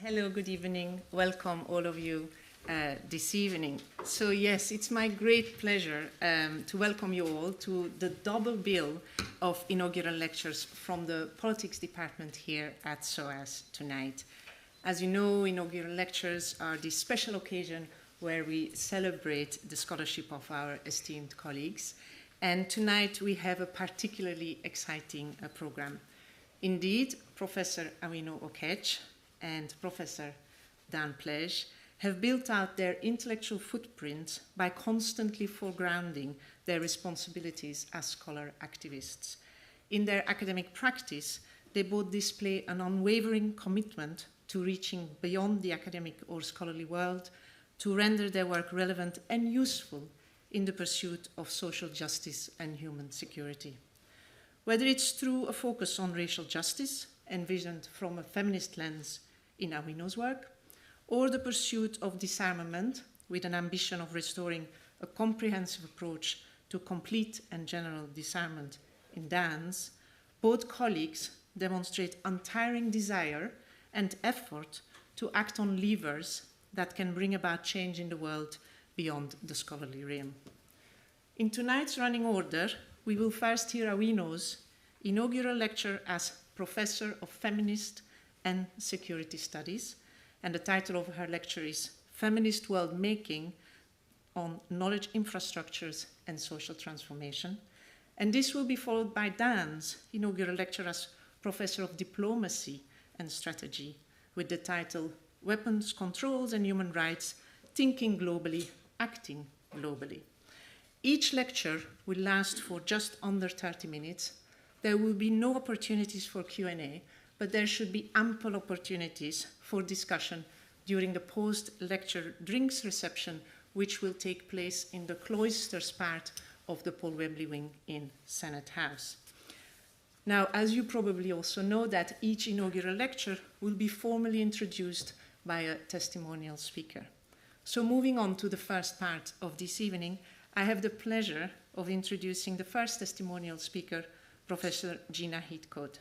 Hello, good evening. Welcome all of you this evening. So yes, it's my great pleasure to welcome you all to the double bill of inaugural lectures from the politics department here at SOAS tonight. As you know, inaugural lectures are this special occasion where we celebrate the scholarship of our esteemed colleagues. And tonight we have a particularly exciting program. Indeed, Professor Awino Okech and Professor Plesch have built out their intellectual footprint by constantly foregrounding their responsibilities as scholar activists. In their academic practice, they both display an unwavering commitment to reaching beyond the academic or scholarly world to render their work relevant and useful in the pursuit of social justice and human security. Whether it's through a focus on racial justice, envisioned from a feminist lens in Awino's work, or the pursuit of disarmament with an ambition of restoring a comprehensive approach to complete and general disarmament in Dan's, both colleagues demonstrate untiring desire and effort to act on levers that can bring about change in the world beyond the scholarly realm. In tonight's running order, we will first hear Awino's inaugural lecture as Professor of Feminist and Security Studies, and the title of her lecture is Feminist Worldmaking on Knowledge Infrastructures and Social Transformation. And this will be followed by Dan's inaugural lecture as Professor of Diplomacy and Strategy, with the title Weapons, Controls and Human Rights, Thinking Globally, Acting Globally. Each lecture will last for just under 30 minutes. There will be no opportunities for Q&A, but there should be ample opportunities for discussion during the post-lecture drinks reception, which will take place in the cloisters part of the Paul Webley Wing in Senate House. Now, as you probably also know, that each inaugural lecture will be formally introduced by a testimonial speaker. So moving on to the first part of this evening, I have the pleasure of introducing the first testimonial speaker, Professor Gina Heathcote.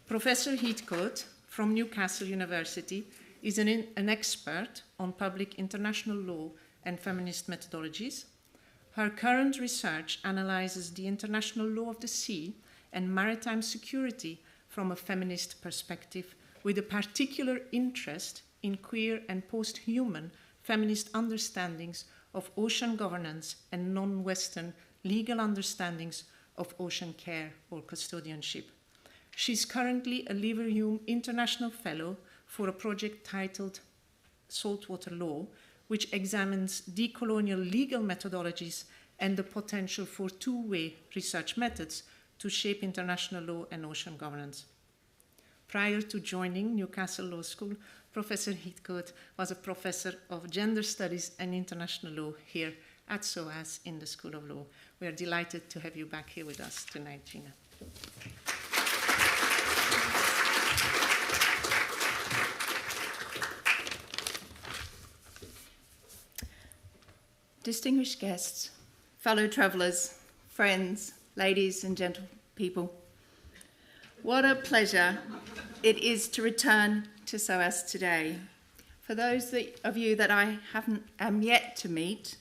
Professor Heathcote from Newcastle University is an expert on public international law and feminist methodologies. Her current research analyzes the international law of the sea and maritime security from a feminist perspective, with a particular interest in queer and post-human feminist understandings of ocean governance and non-Western legal understandings of ocean care or custodianship. She's currently a Leverhulme International Fellow for a project titled Saltwater Law, which examines decolonial legal methodologies and the potential for two-way research methods to shape international law and ocean governance. Prior to joining Newcastle Law School, Professor Heathcote was a professor of gender studies and international law here at SOAS in the School of Law. We are delighted to have you back here with us tonight, Gina. Distinguished guests, fellow travellers, friends, ladies and gentlepeople, what a pleasure it is to return to SOAS today. For those of you that I am yet to meet,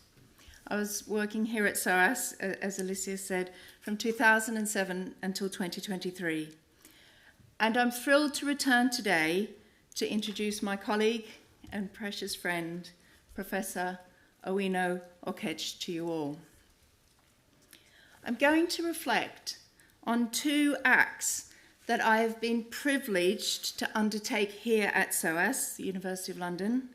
I was working here at SOAS, as Alicia said, from 2007 until 2023. And I'm thrilled to return today to introduce my colleague and precious friend, Professor Awino Okech, to you all. I'm going to reflect on two acts that I have been privileged to undertake here at SOAS, the University of London.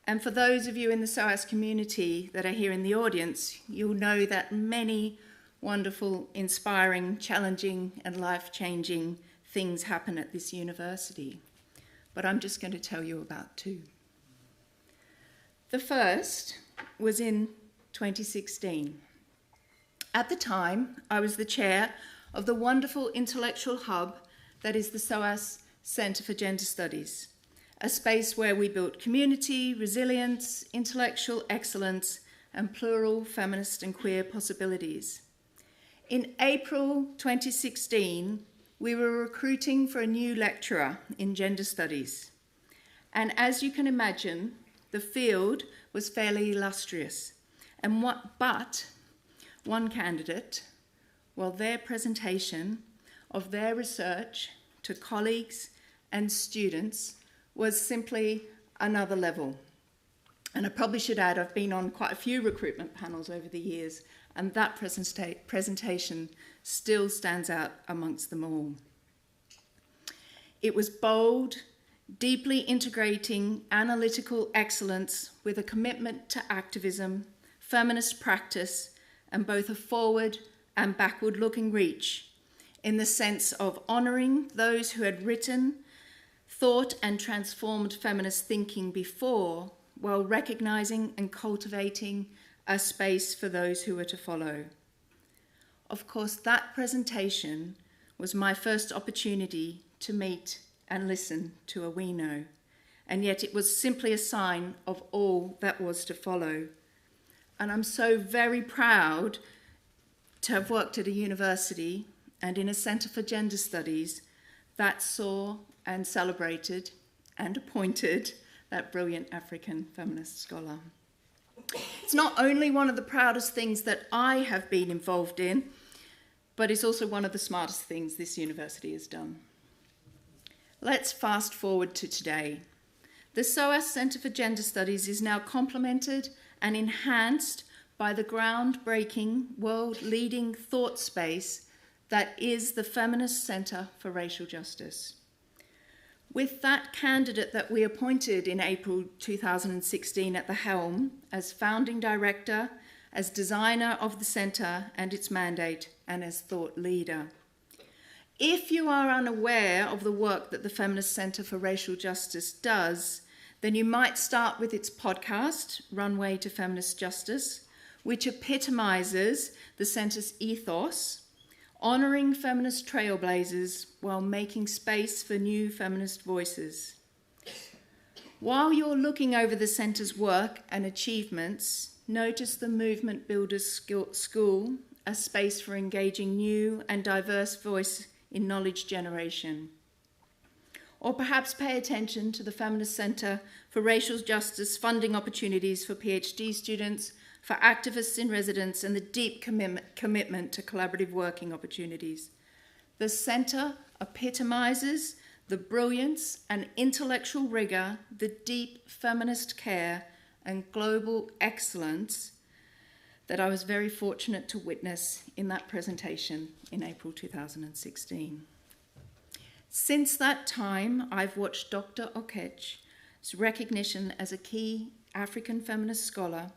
And for those of you in the SOAS community that are here in the audience, you'll know that many wonderful, inspiring, challenging, and life-changing things happen at this university. But I'm just going to tell you about two. The first was in 2016. At the time, I was the chair of the wonderful intellectual hub that is the SOAS Centre for Gender Studies, a space where we built community, resilience, intellectual excellence, and plural feminist and queer possibilities. In April 2016, we were recruiting for a new lecturer in gender studies. And as you can imagine, the field was fairly illustrious. But one candidate, well, their presentation of their research to colleagues and students was simply another level. And I probably should add, I've been on quite a few recruitment panels over the years, and that presentation still stands out amongst them all. It was bold, deeply integrating analytical excellence with a commitment to activism, feminist practice, and both a forward and backward-looking reach, in the sense of honouring those who had written, thought and transformed feminist thinking before, while recognising and cultivating a space for those who were to follow. Of course, that presentation was my first opportunity to meet and listen to Awino, and yet it was simply a sign of all that was to follow. And I'm so very proud to have worked at a university and in a centre for gender studies that saw and celebrated and appointed that brilliant African feminist scholar. It's not only one of the proudest things that I have been involved in, but it's also one of the smartest things this university has done. Let's fast forward to today. The SOAS Centre for Gender Studies is now complemented and enhanced by the groundbreaking, world-leading thought space that is the Feminist Centre for Racial Justice. With that candidate that we appointed in April 2016 at the helm as founding director, as designer of the centre and its mandate, and as thought leader. If you are unaware of the work that the Feminist Centre for Racial Justice does, then you might start with its podcast, Runway to Feminist Justice, which epitomises the centre's ethos, honouring feminist trailblazers while making space for new feminist voices. While you're looking over the centre's work and achievements, notice the Movement Builders School, a space for engaging new and diverse voice in knowledge generation. Or perhaps pay attention to the Feminist Centre for Racial Justice funding opportunities for PhD students, for activists in residence, and the deep commitment to collaborative working opportunities. The centre epitomises the brilliance and intellectual rigour, the deep feminist care and global excellence that I was very fortunate to witness in that presentation in April 2016. Since that time, I've watched Dr. Okech's recognition as a key African feminist scholar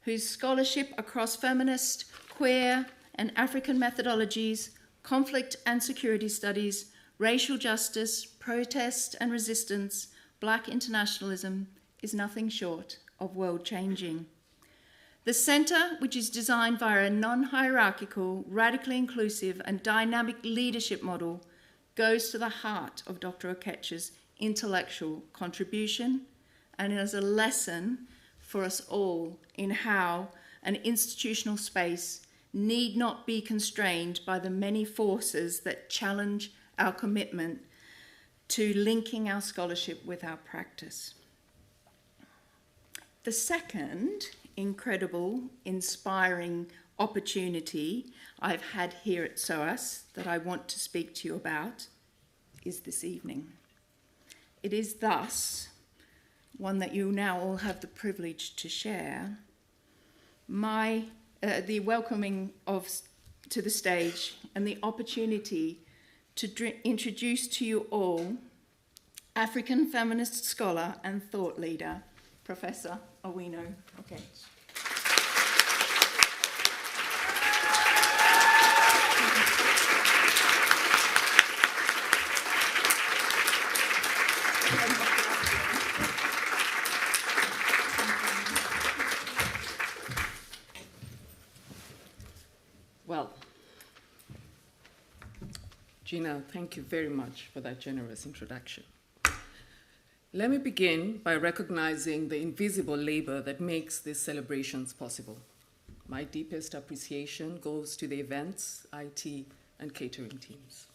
whose scholarship across feminist, queer, and African methodologies, conflict and security studies, racial justice, protest and resistance, Black internationalism, is nothing short of world-changing. The centre, which is designed via a non-hierarchical, radically inclusive and dynamic leadership model, goes to the heart of Dr. Okech's intellectual contribution and is a lesson for us all in how an institutional space need not be constrained by the many forces that challenge our commitment to linking our scholarship with our practice. The second incredible, inspiring opportunity I've had here at SOAS that I want to speak to you about is this evening. It is thus one that you now all have the privilege to share, the welcoming to the stage and the opportunity to introduce to you all African feminist scholar and thought leader, Professor Awino Okech. Well, Gina, thank you very much for that generous introduction. Let me begin by recognizing the invisible labor that makes these celebrations possible. My deepest appreciation goes to the events, IT, and catering teams.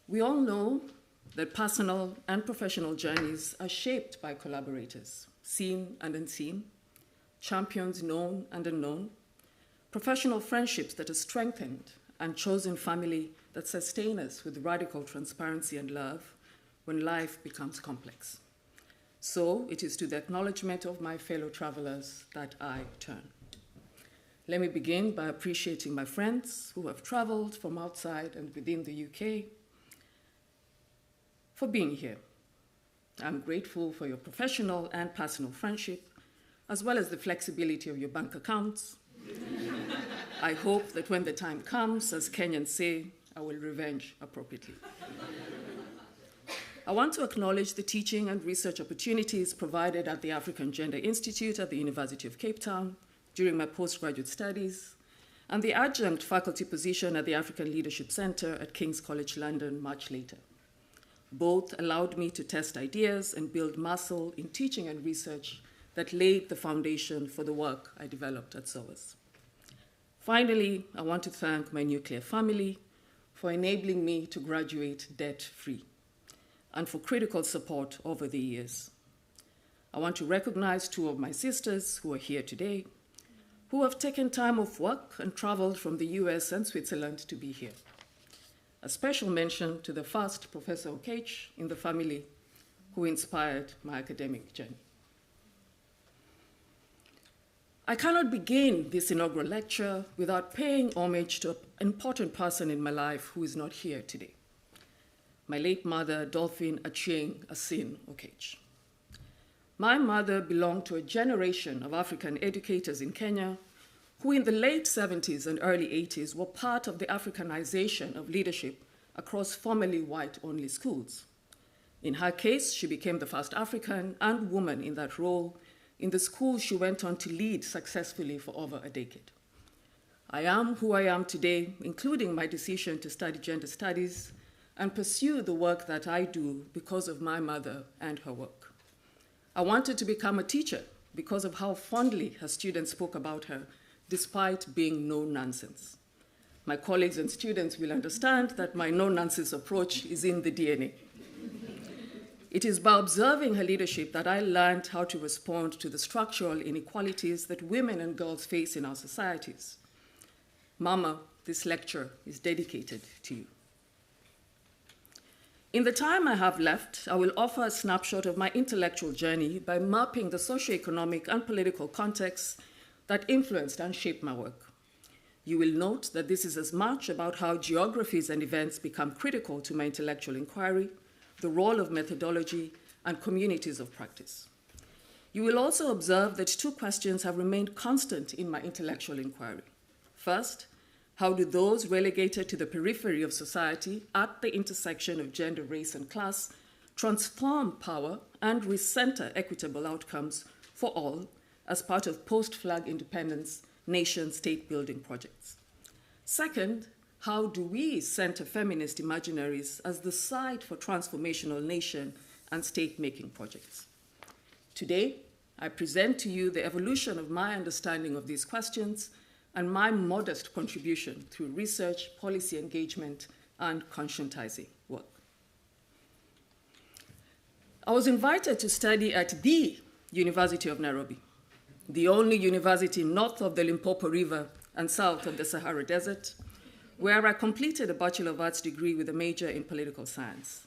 We all know that personal and professional journeys are shaped by collaborators, seen and unseen, champions known and unknown, professional friendships that are strengthened, and chosen family that sustain us with radical transparency and love when life becomes complex. So it is to the acknowledgement of my fellow travelers that I turn. Let me begin by appreciating my friends who have traveled from outside and within the UK for being here. I'm grateful for your professional and personal friendship, as well as the flexibility of your bank accounts. I hope that when the time comes, as Kenyans say, I will revenge appropriately. I want to acknowledge the teaching and research opportunities provided at the African Gender Institute at the University of Cape Town during my postgraduate studies, and the adjunct faculty position at the African Leadership Center at King's College London much later. Both allowed me to test ideas and build muscle in teaching and research that laid the foundation for the work I developed at SOAS. Finally, I want to thank my nuclear family for enabling me to graduate debt-free and for critical support over the years. I want to recognize two of my sisters who are here today, who have taken time off work and traveled from the US and Switzerland to be here. A special mention to the first Professor Okech in the family who inspired my academic journey. I cannot begin this inaugural lecture without paying homage to an important person in my life who is not here today. My late mother, Dolphin Achieng Asin Okech. My mother belonged to a generation of African educators in Kenya who in the late 70s and early 80s were part of the Africanization of leadership across formerly white-only schools. In her case, she became the first African and woman in that role in the school she went on to lead successfully for over a decade. I am who I am today, including my decision to study gender studies and pursue the work that I do because of my mother and her work. I wanted to become a teacher because of how fondly her students spoke about her, despite being no-nonsense. My colleagues and students will understand that my no-nonsense approach is in the DNA. It is by observing her leadership that I learned how to respond to the structural inequalities that women and girls face in our societies. Mama, this lecture is dedicated to you. In the time I have left, I will offer a snapshot of my intellectual journey by mapping the socio-economic and political contexts that influenced and shaped my work. You will note that this is as much about how geographies and events become critical to my intellectual inquiry, the role of methodology, and communities of practice. You will also observe that two questions have remained constant in my intellectual inquiry. First, how do those relegated to the periphery of society at the intersection of gender, race, and class transform power and recenter equitable outcomes for all as part of post-flag independence nation-state building projects? Second, how do we center feminist imaginaries as the site for transformational nation and state-making projects? Today, I present to you the evolution of my understanding of these questions and my modest contribution through research, policy engagement, and conscientizing work. I was invited to study at the University of Nairobi, the only university north of the Limpopo River and south of the Sahara Desert, where I completed a Bachelor of Arts degree with a major in political science.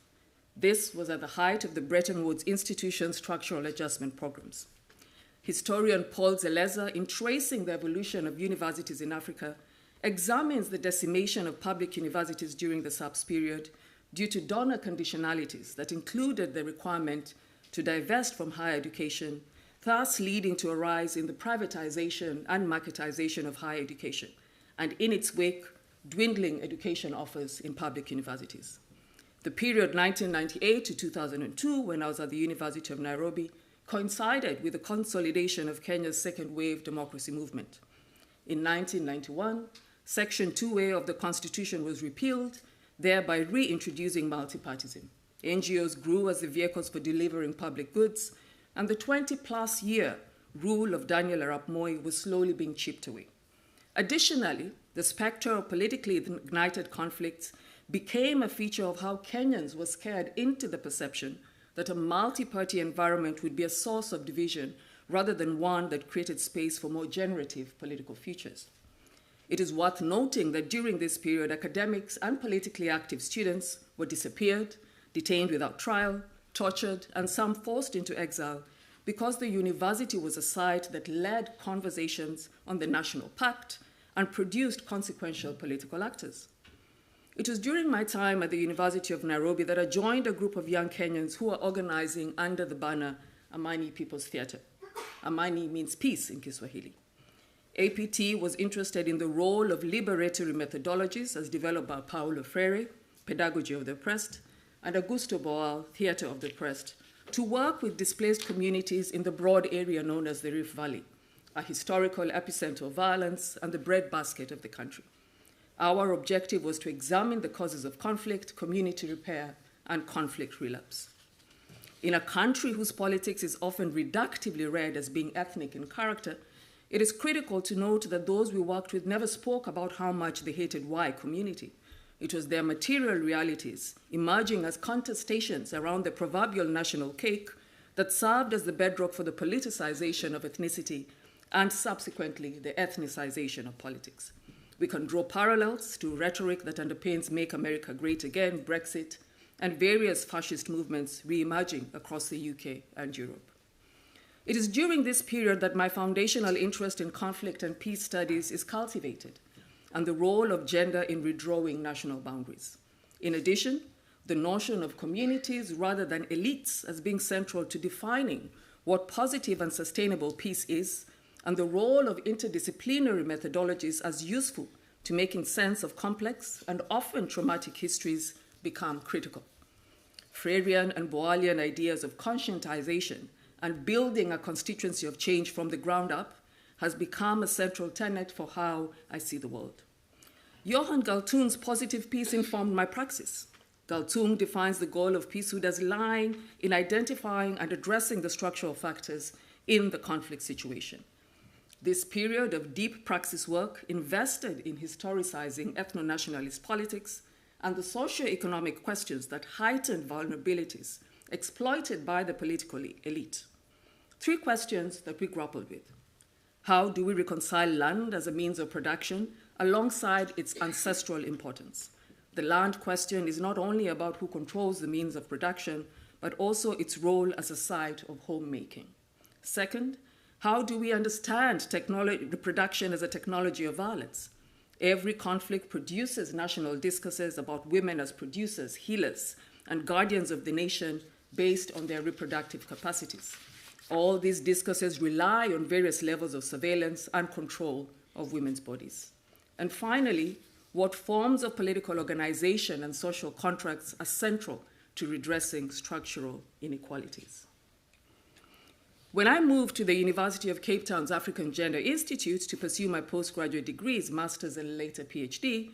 This was at the height of the Bretton Woods Institution's structural adjustment programs. Historian Paul Zeleza, in tracing the evolution of universities in Africa, examines the decimation of public universities during the SARS period due to donor conditionalities that included the requirement to divest from higher education, thus leading to a rise in the privatization and marketization of higher education, and in its wake, dwindling education offers in public universities. The period 1998 to 2002, when I was at the University of Nairobi, coincided with the consolidation of Kenya's second wave democracy movement. In 1991, Section 2A of the Constitution was repealed, thereby reintroducing multipartism. NGOs grew as the vehicles for delivering public goods, and the 20-plus year rule of Daniel Arap Moi was slowly being chipped away. Additionally, the specter of politically ignited conflicts became a feature of how Kenyans were scared into the perception that a multi-party environment would be a source of division rather than one that created space for more generative political futures. It is worth noting that during this period, academics and politically active students were disappeared, detained without trial, tortured, and some forced into exile because the university was a site that led conversations on the National Pact and produced consequential political actors. It was during my time at the University of Nairobi that I joined a group of young Kenyans who were organizing under the banner Amani People's Theatre. Amani means peace in Kiswahili. APT was interested in the role of liberatory methodologies as developed by Paulo Freire, Pedagogy of the Oppressed, and Augusto Boal, Theatre of the Oppressed, to work with displaced communities in the broad area known as the Rift Valley, a historical epicenter of violence and the breadbasket of the country. Our objective was to examine the causes of conflict, community repair, and conflict relapse. In a country whose politics is often reductively read as being ethnic in character, it is critical to note that those we worked with never spoke about how much they hated Y community. It was their material realities, emerging as contestations around the proverbial national cake, that served as the bedrock for the politicization of ethnicity and subsequently the ethnicization of politics. We can draw parallels to rhetoric that underpins Make America Great Again, Brexit, and various fascist movements re-emerging across the UK and Europe. It is during this period that my foundational interest in conflict and peace studies is cultivated, and the role of gender in redrawing national boundaries. In addition, the notion of communities rather than elites as being central to defining what positive and sustainable peace is, and the role of interdisciplinary methodologies as useful to making sense of complex and often traumatic histories become critical. Freirean and Boalian ideas of conscientization and building a constituency of change from the ground up has become a central tenet for how I see the world. Johan Galtung's positive peace informed my praxis. Galtung defines the goal of peacehood as lying in identifying and addressing the structural factors in the conflict situation. This period of deep praxis work invested in historicizing ethno-nationalist politics and the socio-economic questions that heightened vulnerabilities exploited by the political elite. Three questions that we grappled with. How do we reconcile land as a means of production alongside its ancestral importance? The land question is not only about who controls the means of production, but also its role as a site of homemaking. Second, how do we understand reproduction as a technology of violence? Every conflict produces national discourses about women as producers, healers, and guardians of the nation based on their reproductive capacities. All these discourses rely on various levels of surveillance and control of women's bodies. And finally, what forms of political organization and social contracts are central to redressing structural inequalities? When I moved to the University of Cape Town's African Gender Institute to pursue my postgraduate degrees, master's and later PhD,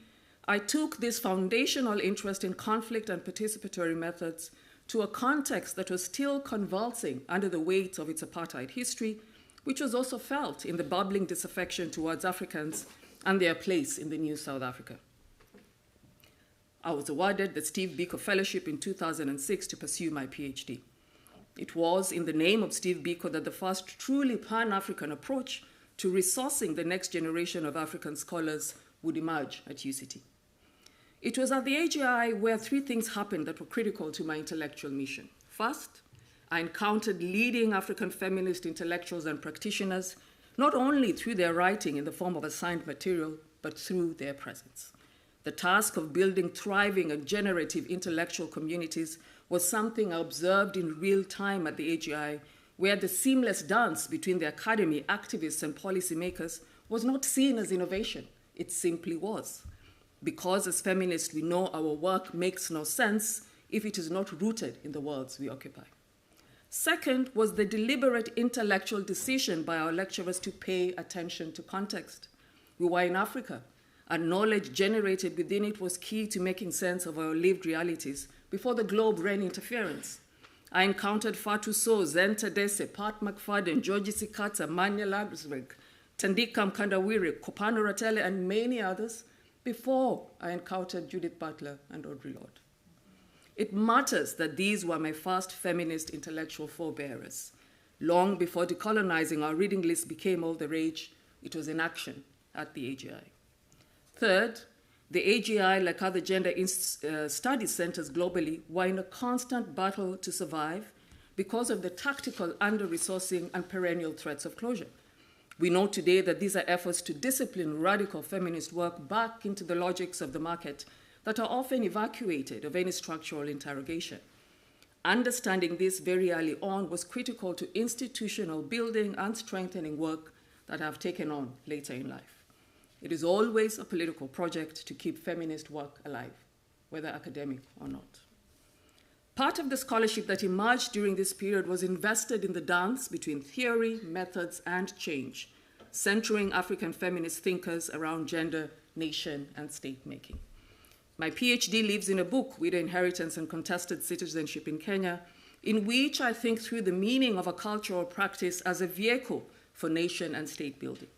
I took this foundational interest in conflict and participatory methods to a context that was still convulsing under the weight of its apartheid history, which was also felt in the bubbling disaffection towards Africans and their place in the new South Africa. I was awarded the Steve Biko Fellowship in 2006 to pursue my PhD. It was in the name of Steve Biko that the first truly Pan-African approach to resourcing the next generation of African scholars would emerge at UCT. It was at the AGI where three things happened that were critical to my intellectual mission. First, I encountered leading African feminist intellectuals and practitioners, not only through their writing in the form of assigned material, but through their presence. The task of building thriving and generative intellectual communities was something I observed in real time at the AGI, where the seamless dance between the academy, activists, and policymakers was not seen as innovation. It simply was. Because as feminists, we know our work makes no sense if it is not rooted in the worlds we occupy. Second was the deliberate intellectual decision by our lecturers to pay attention to context. We were in Africa, and knowledge generated within it was key to making sense of our lived realities before the globe ran interference. I encountered Fatou Sow, Zenta Dese, Pat McFadden, Georgie Sikata, Manya Labsberg, Tandika Mkandawire, Kopano Ratele, and many others, before I encountered Judith Butler and Audre Lorde. It matters that these were my first feminist intellectual forebearers. Long before decolonizing our reading list became all the rage, it was in action at the AGI. Third, the AGI, like other gender studies centers globally, were in a constant battle to survive because of the tactical under-resourcing and perennial threats of closure. We know today that these are efforts to discipline radical feminist work back into the logics of the market that are often evacuated of any structural interrogation. Understanding this very early on was critical to institutional building and strengthening work that I have taken on later in life. It is always a political project to keep feminist work alive, whether academic or not. Part of the scholarship that emerged during this period was invested in the dance between theory, methods, and change, centering African feminist thinkers around gender, nation, and state-making. My PhD lives in a book, Widow Inheritance and Contested Citizenship in Kenya, in which I think through the meaning of a cultural practice as a vehicle for nation and state building.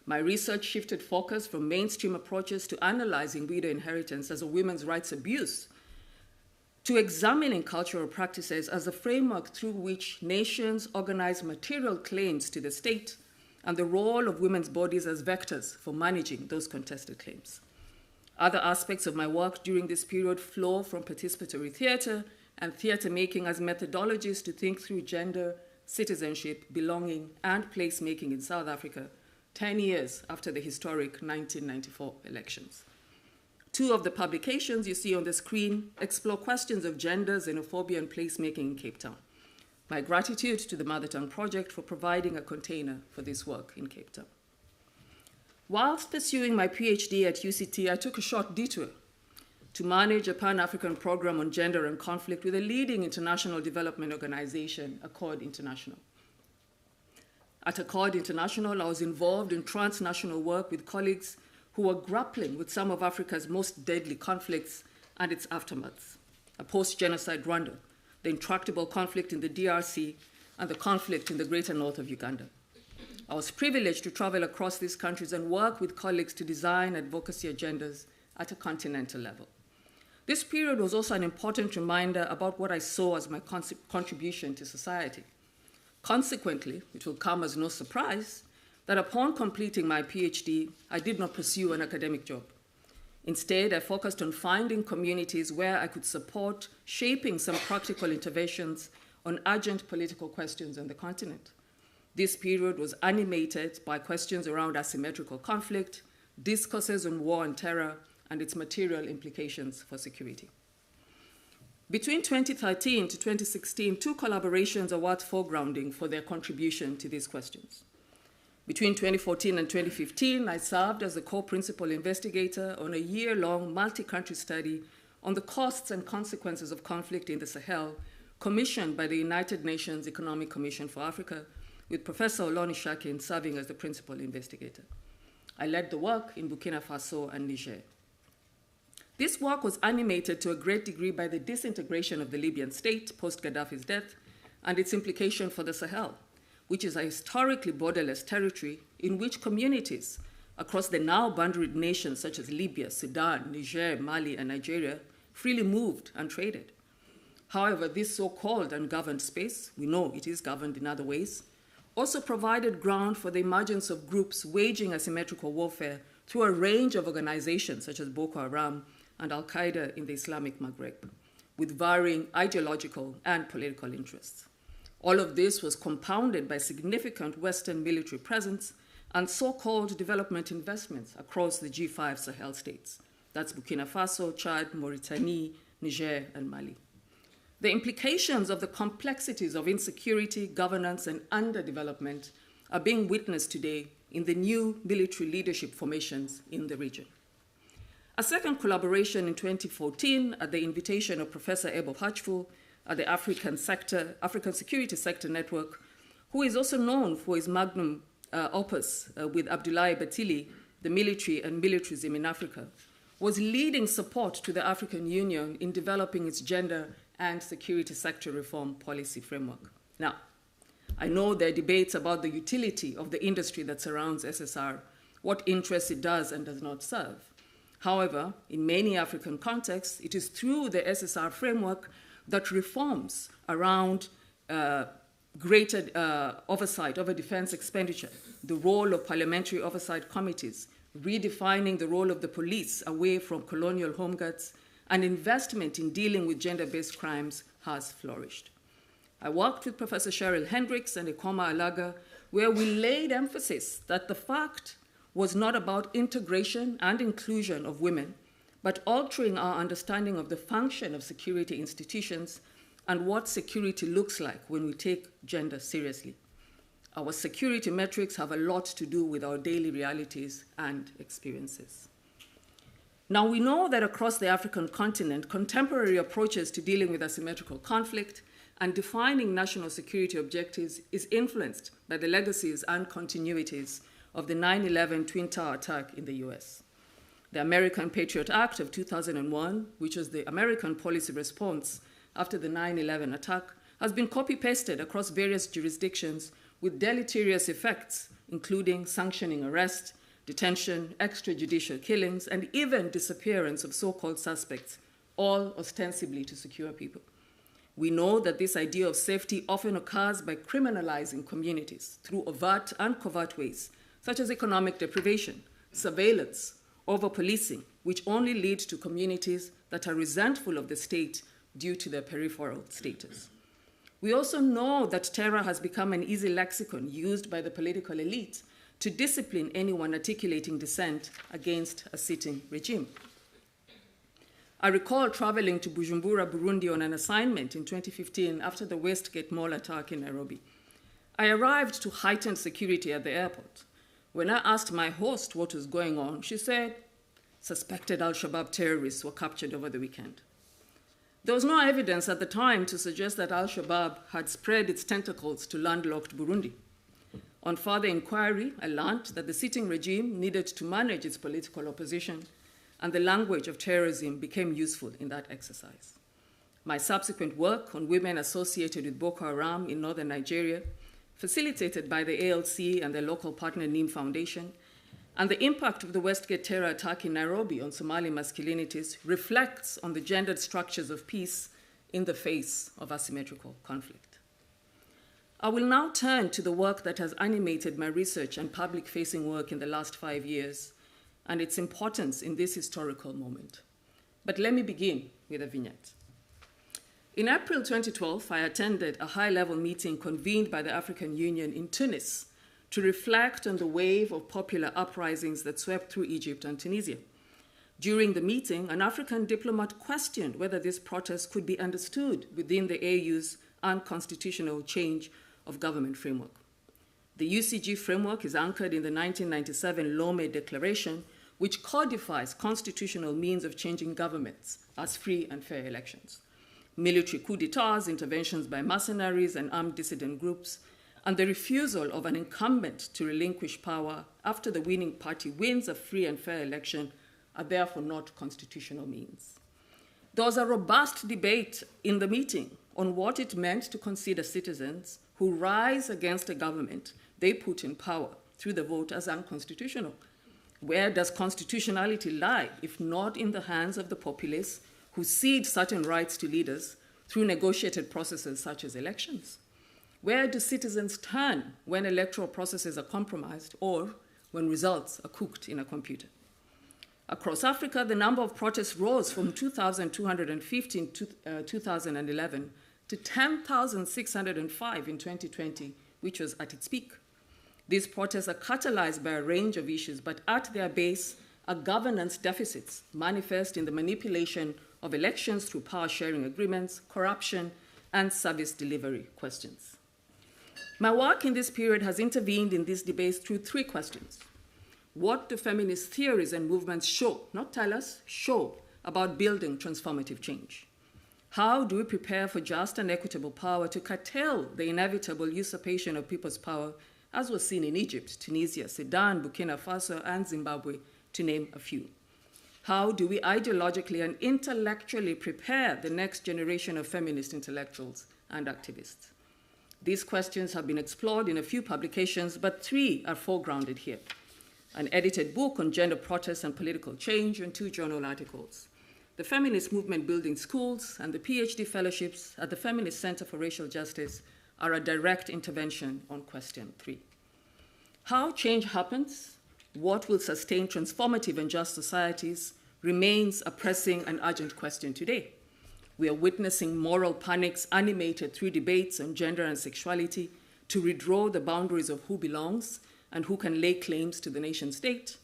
My research shifted focus from mainstream approaches to analyzing widow inheritance as a women's rights abuse, to examining cultural practices as a framework through which nations organize material claims to the state and the role of women's bodies as vectors for managing those contested claims. Other aspects of my work during this period flow from participatory theater and theater making as methodologies to think through gender, citizenship, belonging, and placemaking in South Africa 10 years after the historic 1994 elections. Two of the publications you see on the screen explore questions of gender, xenophobia, and placemaking in Cape Town. My gratitude to the Mother Tongue Project for providing a container for this work in Cape Town. Whilst pursuing my PhD at UCT, I took a short detour to manage a Pan-African program on gender and conflict with a leading international development organization, Accord International. At Accord International, I was involved in transnational work with colleagues who were grappling with some of Africa's most deadly conflicts and its aftermaths: a post-genocide Rwanda, the intractable conflict in the DRC, and the conflict in the greater north of Uganda. I was privileged to travel across these countries and work with colleagues to design advocacy agendas at a continental level. This period was also an important reminder about what I saw as my contribution to society. Consequently, it will come as no surprise that upon completing my PhD, I did not pursue an academic job. Instead, I focused on finding communities where I could support shaping some practical interventions on urgent political questions on the continent. This period was animated by questions around asymmetrical conflict, discourses on war and terror, and its material implications for security. Between 2013 to 2016, two collaborations are worth foregrounding for their contribution to these questions. Between 2014 and 2015, I served as a co-principal investigator on a year-long multi-country study on the costs and consequences of conflict in the Sahel, commissioned by the United Nations Economic Commission for Africa, with Professor Oloni Shakin serving as the principal investigator. I led the work in Burkina Faso and Niger. This work was animated to a great degree by the disintegration of the Libyan state post-Gaddafi's death and its implication for the Sahel, which is a historically borderless territory in which communities across the now boundaried nations such as Libya, Sudan, Niger, Mali, and Nigeria freely moved and traded. However, this so-called ungoverned space, we know it is governed in other ways, also provided ground for the emergence of groups waging asymmetrical warfare through a range of organizations such as Boko Haram and Al-Qaeda in the Islamic Maghreb, with varying ideological and political interests. All of this was compounded by significant Western military presence and so-called development investments across the G5 Sahel states. That's Burkina Faso, Chad, Mauritania, Niger, and Mali. The implications of the complexities of insecurity, governance, and underdevelopment are being witnessed today in the new military leadership formations in the region. A second collaboration in 2014 at the invitation of Professor Ebo Hachful at the African Security Sector Network, who is also known for his magnum opus with Abdoulaye Batili, the military and militarism in Africa, was leading support to the African Union in developing its gender and security sector reform policy framework. Now, I know there are debates about the utility of the industry that surrounds SSR, what interests it does and does not serve. However, in many African contexts, it is through the SSR framework that reforms around greater oversight over defense expenditure, the role of parliamentary oversight committees, redefining the role of the police away from colonial home guards, and investment in dealing with gender-based crimes has flourished. I worked with Professor Cheryl Hendricks and Ekoma Alaga, where we laid emphasis that the fact was not about integration and inclusion of women, but altering our understanding of the function of security institutions and what security looks like when we take gender seriously. Our security metrics have a lot to do with our daily realities and experiences. Now, we know that across the African continent, contemporary approaches to dealing with asymmetrical conflict and defining national security objectives is influenced by the legacies and continuities of the 9/11 Twin Tower attack in the US. The American Patriot Act of 2001, which was the American policy response after the 9/11 attack, has been copy-pasted across various jurisdictions with deleterious effects, including sanctioning arrest, detention, extrajudicial killings, and even disappearance of so-called suspects, all ostensibly to secure people. We know that this idea of safety often occurs by criminalizing communities through overt and covert ways, such as economic deprivation, surveillance, over-policing, which only lead to communities that are resentful of the state due to their peripheral status. We also know that terror has become an easy lexicon used by the political elite to discipline anyone articulating dissent against a sitting regime. I recall traveling to Bujumbura, Burundi on an assignment in 2015 after the Westgate Mall attack in Nairobi. I arrived to heightened security at the airport. When I asked my host what was going on, she said, suspected Al-Shabaab terrorists were captured over the weekend. There was no evidence at the time to suggest that Al-Shabaab had spread its tentacles to landlocked Burundi. On further inquiry, I learned that the sitting regime needed to manage its political opposition, and the language of terrorism became useful in that exercise. My subsequent work on women associated with Boko Haram in northern Nigeria, facilitated by the ALC and their local partner NIM Foundation, and the impact of the Westgate terror attack in Nairobi on Somali masculinities reflects on the gendered structures of peace in the face of asymmetrical conflict. I will now turn to the work that has animated my research and public-facing work in the last 5 years and its importance in this historical moment. But let me begin with a vignette. In April 2012, I attended a high-level meeting convened by the African Union in Tunis to reflect on the wave of popular uprisings that swept through Egypt and Tunisia. During the meeting, an African diplomat questioned whether this protest could be understood within the AU's unconstitutional change of government framework. The UCG framework is anchored in the 1997 Lome Declaration, which codifies constitutional means of changing governments as free and fair elections, military coup d'etats, interventions by mercenaries and armed dissident groups, and the refusal of an incumbent to relinquish power after the winning party wins a free and fair election are therefore not constitutional means. There was a robust debate in the meeting on what it meant to consider citizens who rise against a government they put in power through the vote as unconstitutional. Where does constitutionality lie if not in the hands of the populace who cede certain rights to leaders through negotiated processes such as elections? Where do citizens turn when electoral processes are compromised or when results are cooked in a computer? Across Africa, the number of protests rose from 2,250 in 2011 to 10,605 in 2020, which was at its peak. These protests are catalyzed by a range of issues, but at their base are governance deficits manifest in the manipulation of elections through power-sharing agreements, corruption, and service delivery questions. My work in this period has intervened in these debates through 3 questions. What do feminist theories and movements show, not tell us, show about building transformative change? How do we prepare for just and equitable power to curtail the inevitable usurpation of people's power, as was seen in Egypt, Tunisia, Sudan, Burkina Faso, and Zimbabwe, to name a few? How do we ideologically and intellectually prepare the next generation of feminist intellectuals and activists? These questions have been explored in a few publications, but 3 are foregrounded here. an edited book on gender protest and political change, and 2 journal articles. The Feminist Movement Building Schools and the PhD fellowships at the Feminist Center for Racial Justice are a direct intervention on question 3. How change happens, what will sustain transformative and just societies, remains a pressing and urgent question today. We are witnessing moral panics animated through debates on gender and sexuality to redraw the boundaries of who belongs and who can lay claims to the nation state.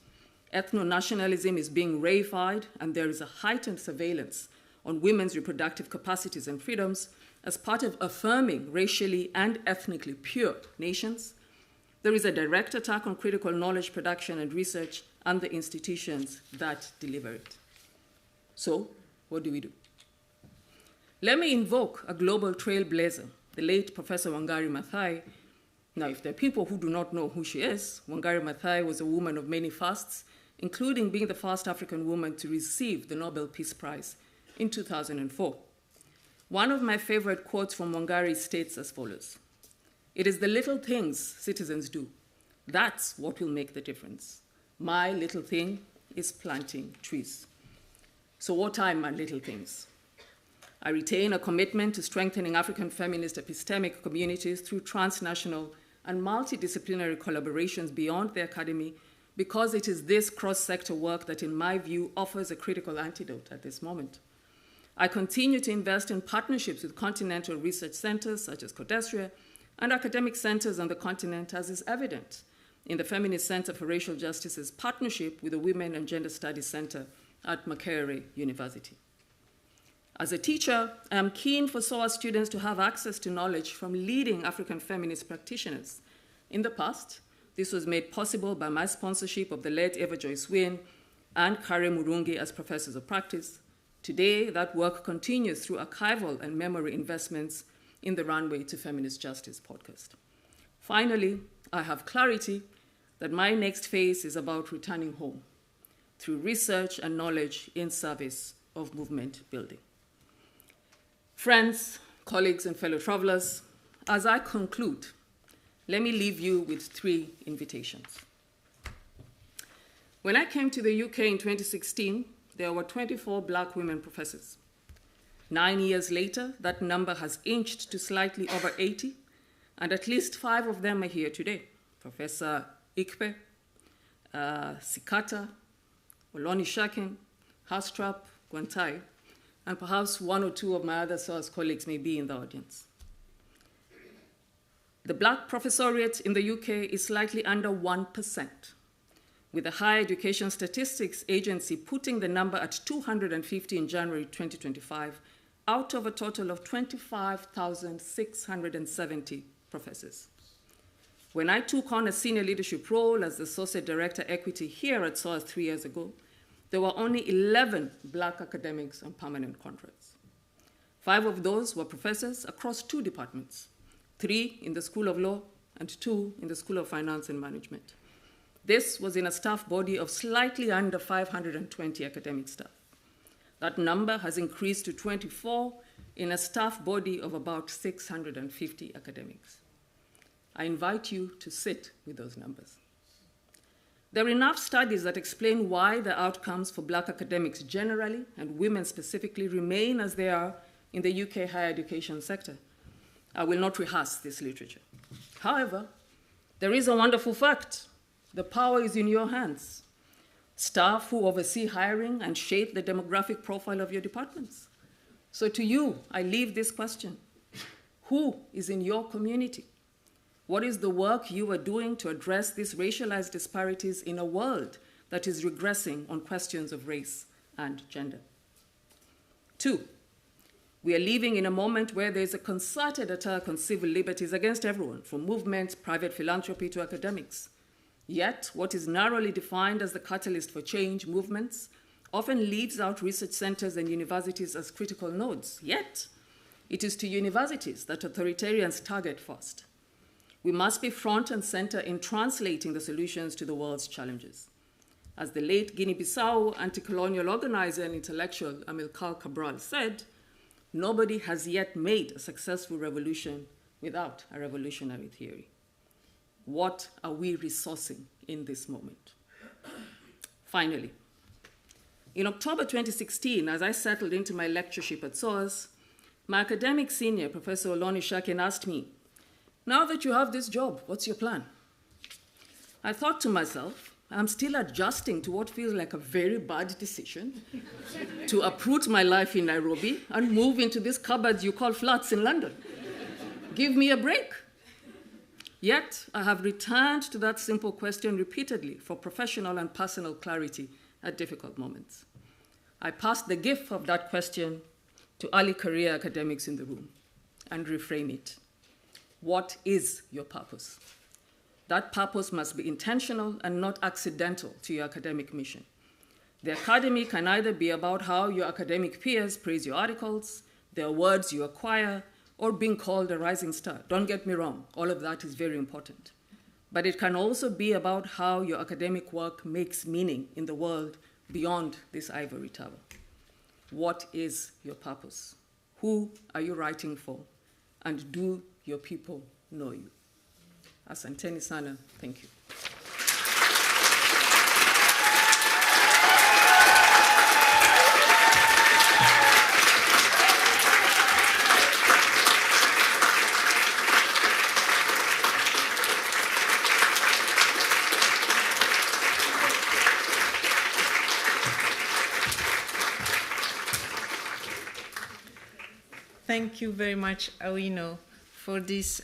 Ethno-nationalism is being reified, and there is a heightened surveillance on women's reproductive capacities and freedoms as part of affirming racially and ethnically pure nations. There is a direct attack on critical knowledge production and research and the institutions that deliver it. So, what do we do? Let me invoke a global trailblazer, the late Professor Wangari Maathai. Now, if there are people who do not know who she is, Wangari Maathai was a woman of many fasts, including being the first African woman to receive the Nobel Peace Prize in 2004. One of my favorite quotes from Wangari states as follows: "It is the little things citizens do. That's what will make the difference. My little thing is planting trees." So what are my little things? I retain a commitment to strengthening African feminist epistemic communities through transnational and multidisciplinary collaborations beyond the academy, because it is this cross-sector work that, in my view, offers a critical antidote at this moment. I continue to invest in partnerships with continental research centers such as Codesria and academic centers on the continent, as is evident in the Feminist Center for Racial Justice's partnership with the Women and Gender Studies Center at Makerere University. As a teacher, I am keen for SOAS students to have access to knowledge from leading African feminist practitioners. In the past, this was made possible by my sponsorship of the late Eva Joyce Wynne and Kare Murungi as professors of practice. Today, that work continues through archival and memory investments in the Runway to Feminist Justice podcast. Finally, I have clarity that my next phase is about returning home through research and knowledge in service of movement building. Friends, colleagues, and fellow travelers, as I conclude, let me leave you with 3 invitations. When I came to the UK in 2016, there were 24 Black women professors. 9 years later, that number has inched to slightly over 80, and at least 5 of them are here today. Professor Ikpe, Sikata, Oloni Shakin, Hastrap, Gwantai, and perhaps 1 or 2 of my other SOAS colleagues may be in the audience. The Black professoriate in the UK is slightly under 1%, with the Higher Education Statistics Agency putting the number at 250 in January 2025, out of a total of 25,670 professors. When I took on a senior leadership role as the Associate Director Equity here at SOAS 3 years ago, there were only 11 Black academics on permanent contracts. 5 of those were professors across 2 departments, 3 in the School of Law and 2 in the School of Finance and Management. This was in a staff body of slightly under 520 academic staff. That number has increased to 24 in a staff body of about 650 academics. I invite you to sit with those numbers. There are enough studies that explain why the outcomes for Black academics generally and women specifically remain as they are in the UK higher education sector. I will not rehearse this literature. However, there is a wonderful fact. The power is in your hands. Staff who oversee hiring and shape the demographic profile of your departments. So to you, I leave this question. Who is in your community? What is the work you are doing to address these racialized disparities in a world that is regressing on questions of race and gender? 2, we are living in a moment where there is a concerted attack on civil liberties against everyone, from movements, private philanthropy to academics. Yet, what is narrowly defined as the catalyst for change movements often leaves out research centers and universities as critical nodes. Yet, it is to universities that authoritarians target first. We must be front and center in translating the solutions to the world's challenges. As the late Guinea-Bissau anti-colonial organizer and intellectual Amilcar Cabral said, nobody has yet made a successful revolution without a revolutionary theory. What are we resourcing in this moment? Finally, in October 2016, as I settled into my lectureship at SOAS, my academic senior, Professor Awino Okech, asked me, "Now that you have this job, what's your plan?" I thought to myself, I'm still adjusting to what feels like a very bad decision to uproot my life in Nairobi and move into these cupboards you call flats in London. Give me a break. Yet, I have returned to that simple question repeatedly for professional and personal clarity at difficult moments. I passed the gift of that question to early career academics in the room and reframe it. What is your purpose? That purpose must be intentional and not accidental to your academic mission. The academy can either be about how your academic peers praise your articles, the awards you acquire, or being called a rising star. Don't get me wrong, all of that is very important. But it can also be about how your academic work makes meaning in the world beyond this ivory tower. What is your purpose? Who are you writing for? And do your people know you? Asanteni sana, thank you. Thank you very much, Awino, for this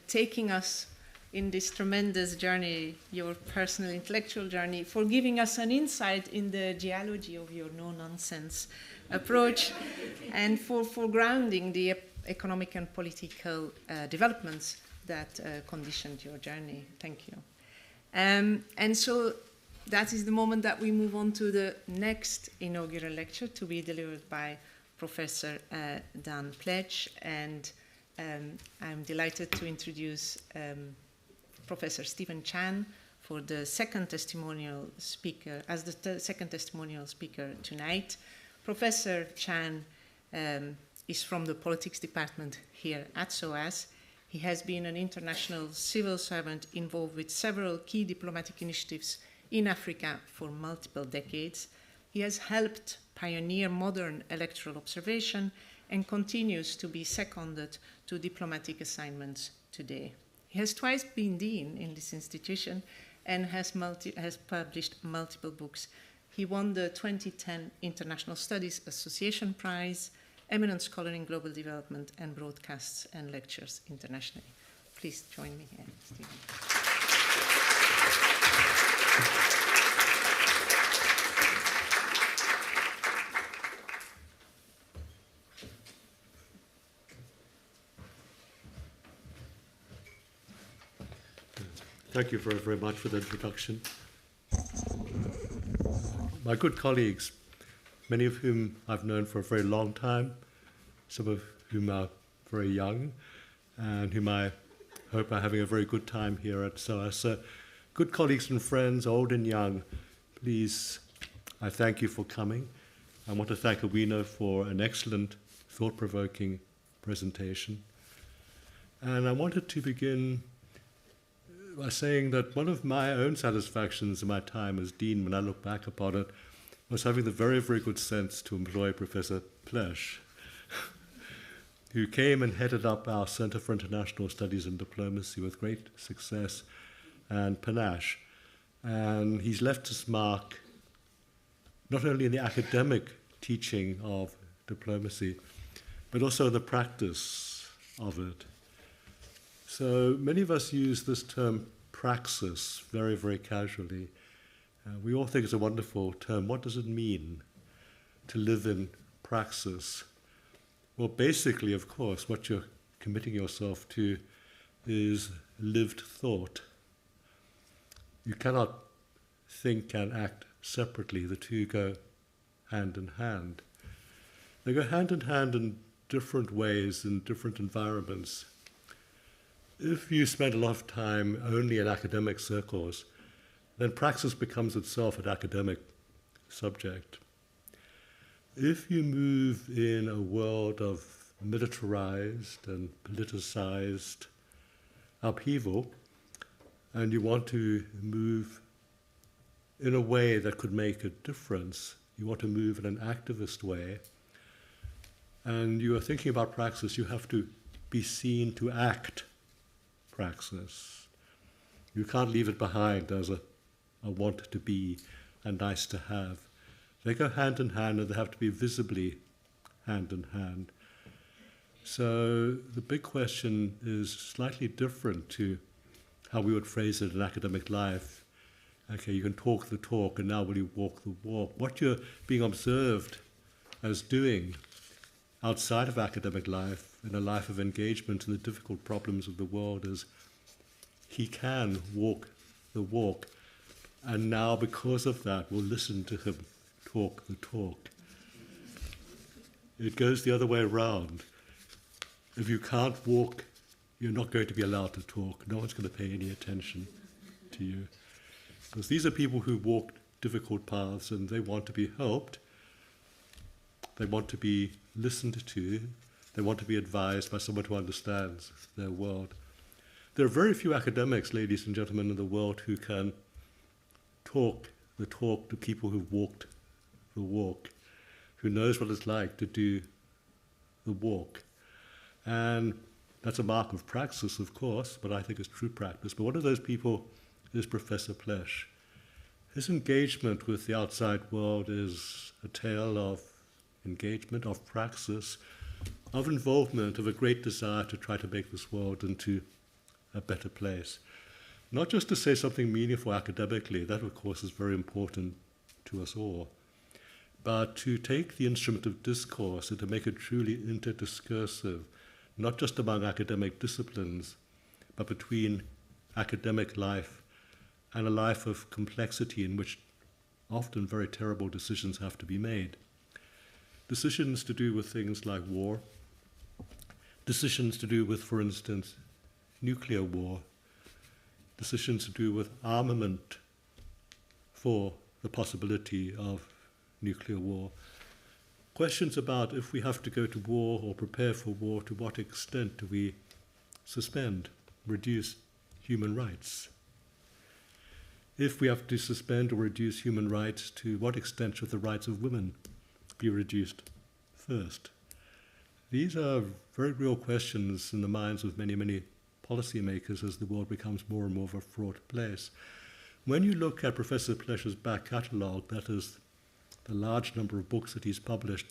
taking us in this tremendous journey, your personal intellectual journey, for giving us an insight in the geology of your no-nonsense approach, and for grounding the economic and political developments that conditioned your journey. Thank you. And so that is the moment that we move on to the next inaugural lecture to be delivered by Professor Dan Plesch, and I'm delighted to introduce Professor Stephen Chan for the second testimonial speaker, as the second testimonial speaker tonight. Professor Chan is from the politics department here at SOAS. He has been an international civil servant involved with several key diplomatic initiatives in Africa for multiple decades. He has helped pioneer modern electoral observation and continues to be seconded to diplomatic assignments today. He has twice been dean in this institution and has published multiple books. He won the 2010 International Studies Association Prize, Eminent Scholar in Global Development, and broadcasts and lectures internationally. Please join me here, Stephen. Thank you very, very much for the introduction. My good colleagues, many of whom I've known for a very long time, some of whom are very young, and whom I hope are having a very good time here at SOAS. So, good colleagues and friends, old and young, please, I thank you for coming. I want to thank Awino for an excellent, thought-provoking presentation. And I wanted to begin by saying that one of my own satisfactions in my time as dean, when I look back upon it, was having the very, very good sense to employ Professor Plesch, who came and headed up our Center for International Studies and Diplomacy with great success and panache. And he's left his mark not only in the academic teaching of diplomacy, but also in the practice of it. So many of us use this term praxis very, very casually. We all think it's a wonderful term. What does it mean to live in praxis? Well, basically, of course, what you're committing yourself to is lived thought. You cannot think and act separately. The two go hand in hand. They go hand in hand in different ways in different environments. If you spend a lot of time only in academic circles, then praxis becomes itself an academic subject. If you move in a world of militarized and politicized upheaval, and you want to move in a way that could make a difference. You want to move in an activist way. And you are thinking about praxis, you have to be seen to act praxis. You can't leave it behind as a want to be and nice to have. They go hand in hand, and they have to be visibly hand in hand. So the big question is slightly different to how we would phrase it in academic life. Okay, you can talk the talk, and now will you walk the walk? What you're being observed as doing outside of academic life, in a life of engagement in the difficult problems of the world, is he can walk the walk, and now because of that we'll listen to him talk the talk. It goes the other way around. If you can't walk, you're not going to be allowed to talk. No one's going to pay any attention to you. Because these are people who walk difficult paths, and they want to be helped. They want to be listened to. They want to be advised by someone who understands their world. There are very few academics, ladies and gentlemen, in the world who can talk the talk to people who've walked the walk, who knows what it's like to do the walk. And that's a mark of praxis, of course, but I think it's true practice. But one of those people is Professor Plesch. His engagement with the outside world is a tale of engagement, of praxis, of involvement, of a great desire to try to make this world into a better place. Not just to say something meaningful academically, that of course is very important to us all, but to take the instrument of discourse and to make it truly interdiscursive, not just among academic disciplines, but between academic life and a life of complexity in which often very terrible decisions have to be made. Decisions to do with things like war, decisions to do with, for instance, nuclear war, decisions to do with armament for the possibility of nuclear war, questions about if we have to go to war or prepare for war, to what extent do we suspend, reduce human rights? If we have to suspend or reduce human rights, to what extent should the rights of women be reduced first? These are very real questions in the minds of many, many policymakers as the world becomes more and more of a fraught place. When you look at Professor Plesch's back catalogue, that is the large number of books that he's published,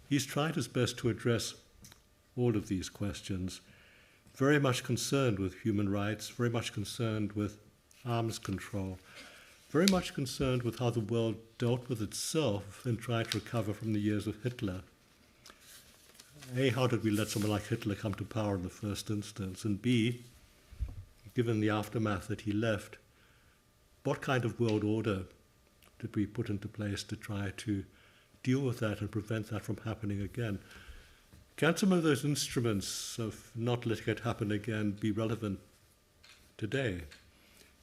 he's tried his best to address all of these questions, very much concerned with human rights, very much concerned with arms control, very much concerned with how the world dealt with itself and tried to recover from the years of Hitler. A, how did we let someone like Hitler come to power in the first instance? And B, given the aftermath that he left, what kind of world order did we put into place to try to deal with that and prevent that from happening again? Can some of those instruments of not letting it happen again be relevant today?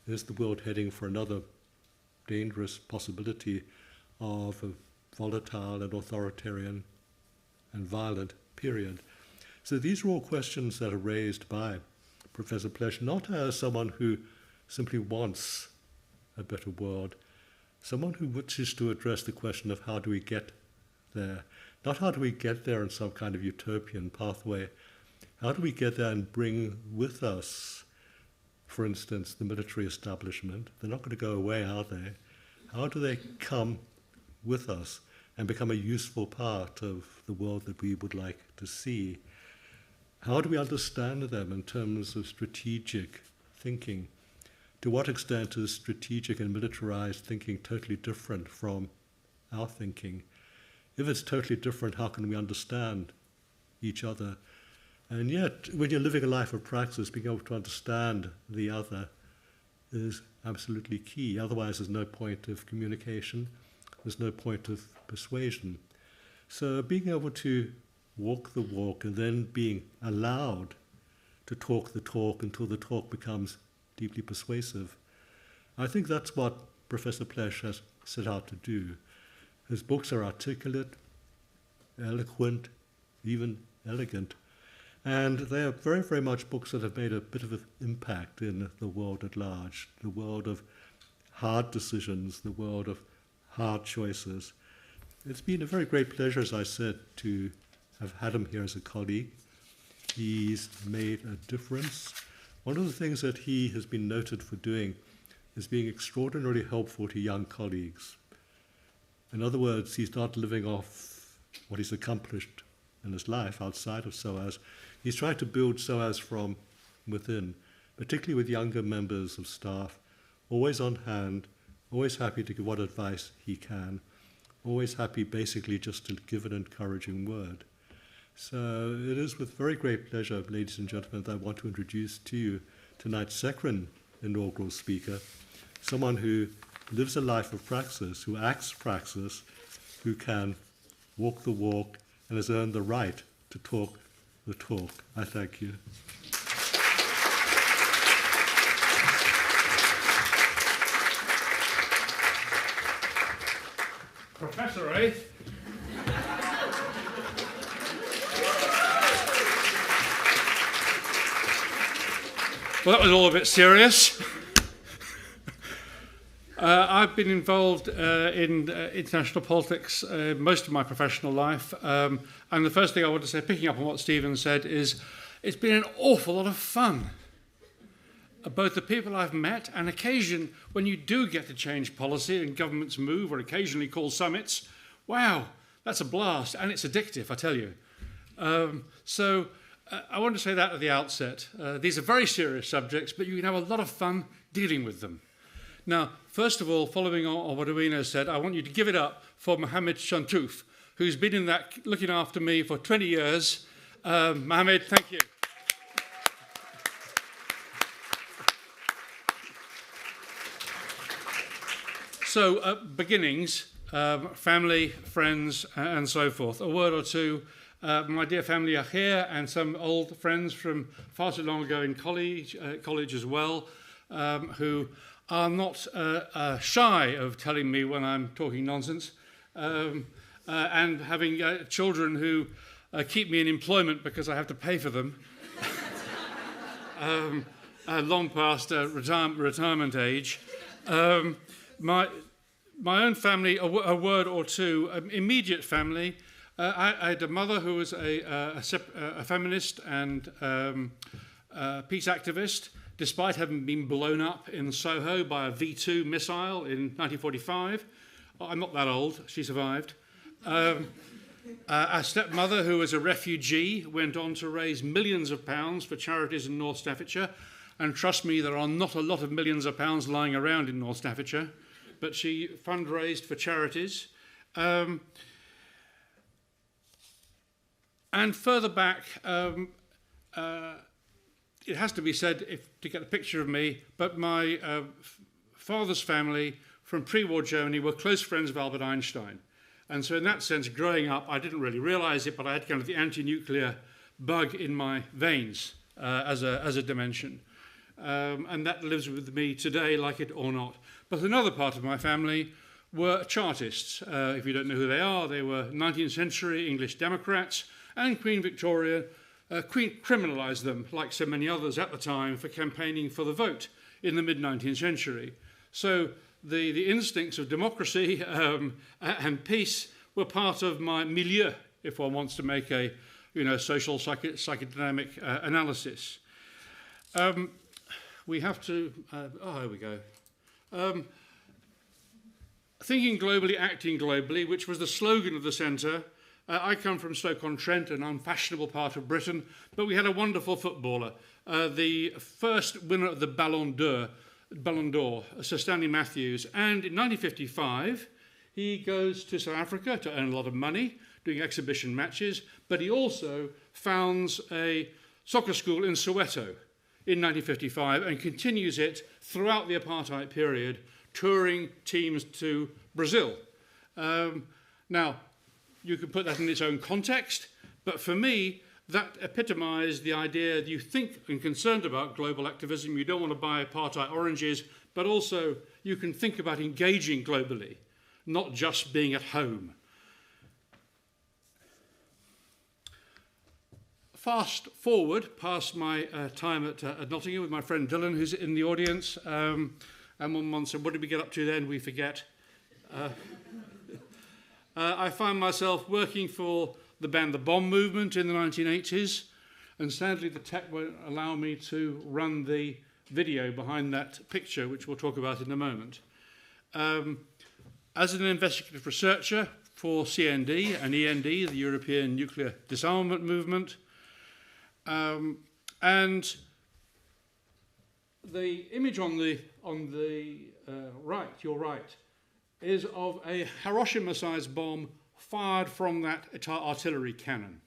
Is the world heading for another dangerous possibility of a volatile and authoritarian and violent period? So these are all questions that are raised by Professor Plesch, not as someone who simply wants a better world, someone who wishes to address the question of how do we get there, not how do we get there in some kind of utopian pathway, how do we get there and bring with us, for instance, the military establishment. They're not going to go away, are they? How do they come with us and become a useful part of the world that we would like to see? How do we understand them in terms of strategic thinking? To what extent is strategic and militarized thinking totally different from our thinking? If it's totally different, how can we understand each other? And yet, when you're living a life of praxis, being able to understand the other is absolutely key. Otherwise, there's no point of communication. There's no point of persuasion. So being able to walk the walk and then being allowed to talk the talk until the talk becomes deeply persuasive, I think that's what Professor Plesch has set out to do. His books are articulate, eloquent, even elegant. And they are very, very much books that have made a bit of an impact in the world at large, the world of hard decisions, the world of hard choices. It's been a very great pleasure, as I said, to have had him here as a colleague. He's made a difference. One of the things that he has been noted for doing is being extraordinarily helpful to young colleagues. In other words, he's not living off what he's accomplished in his life outside of SOAS. He's trying to build SOAS from within, particularly with younger members of staff, always on hand, always happy to give what advice he can, always happy basically just to give an encouraging word. So it is with very great pleasure, ladies and gentlemen, that I want to introduce to you tonight's second inaugural speaker, someone who lives a life of praxis, who acts praxis, who can walk the walk and has earned the right to talk the talk. I thank you. Professor, eh? Well, that was all a bit serious. I've been involved in international politics most of my professional life. And the first thing I want to say, picking up on what Stephen said, is it's been an awful lot of fun. Both the people I've met and occasion when you do get to change policy and governments move or occasionally call summits, wow, that's a blast. And it's addictive, I tell you. I want to say that at the outset. These are very serious subjects, but you can have a lot of fun dealing with them. Now, first of all, following on what Awino said, I want you to give it up for Mohammed Shantouf, who's been in that looking after me for 20 years. Mohammed, thank you. So, beginnings, family, friends, and so forth. A word or two. My dear family are here, and some old friends from far too long ago in college as well, who are not shy of telling me when I'm talking nonsense, and having children who keep me in employment because I have to pay for them, long past retirement age. My own family, a word or two. Immediate family. I had a mother who was a feminist and peace activist, despite having been blown up in Soho by a V2 missile in 1945. I'm not that old, she survived. A stepmother who was a refugee went on to raise millions of pounds for charities in North Staffordshire. And trust me, there are not a lot of millions of pounds lying around in North Staffordshire, but she fundraised for charities. And further back, it has to be said, to get a picture of me, but my father's family from pre-war Germany were close friends of Albert Einstein. And so in that sense, growing up, I didn't really realize it, but I had kind of the anti-nuclear bug in my veins as a dimension. And that lives with me today, like it or not. But another part of my family were Chartists. If you don't know who they were 19th century English Democrats, and Queen Victoria criminalised them, like so many others at the time, for campaigning for the vote in the mid-19th century. So the instincts of democracy and peace were part of my milieu, if one wants to make a social psychodynamic analysis. We have to, here we go. Thinking globally, acting globally, which was the slogan of the centre. I come from Stoke-on-Trent, an unfashionable part of Britain, but we had a wonderful footballer, the first winner of the Ballon d'Or, Sir Stanley Matthews. And in 1955, he goes to South Africa to earn a lot of money, doing exhibition matches, but he also founds a soccer school in Soweto in 1955 and continues it throughout the apartheid period, touring teams to Brazil. Now, you can put that in its own context, but for me, that epitomised the idea that you think and concerned about global activism. You don't want to buy apartheid oranges, but also you can think about engaging globally, not just being at home. Fast forward past my time at Nottingham with my friend Dylan, who's in the audience, And one said, what did we get up to then? We forget. I found myself working for the Ban the Bomb movement in the 1980s, and sadly the tech won't allow me to run the video behind that picture, which we'll talk about in a moment. As an investigative researcher for CND and END, the European Nuclear Disarmament Movement, and the image on the right, your right, is of a Hiroshima-sized bomb fired from that artillery cannon.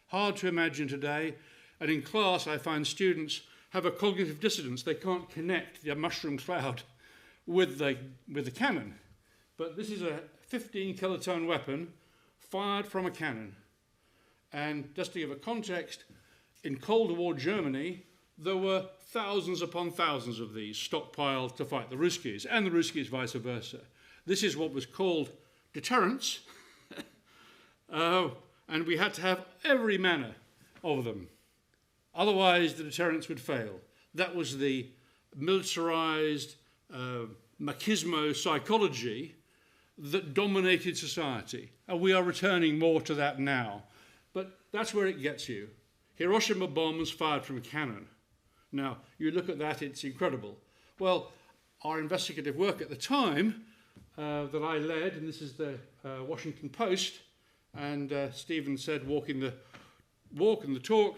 Hard to imagine today, and in class I find students have a cognitive dissonance. They can't connect the mushroom cloud with the cannon. But this is a 15 kiloton weapon fired from a cannon. And just to give a context, in Cold War Germany, there were thousands upon thousands of these stockpiled to fight the Ruskies, and the Ruskies vice versa. This is what was called deterrence, and we had to have every manner of them. Otherwise, the deterrence would fail. That was the militarized machismo psychology that dominated society. And we are returning more to that now. But that's where it gets you. Hiroshima bombs fired from a cannon. Now, you look at that, it's incredible. Well, our investigative work at the time that I led, and this is the Washington Post, and Stephen said walking the walk and the talk.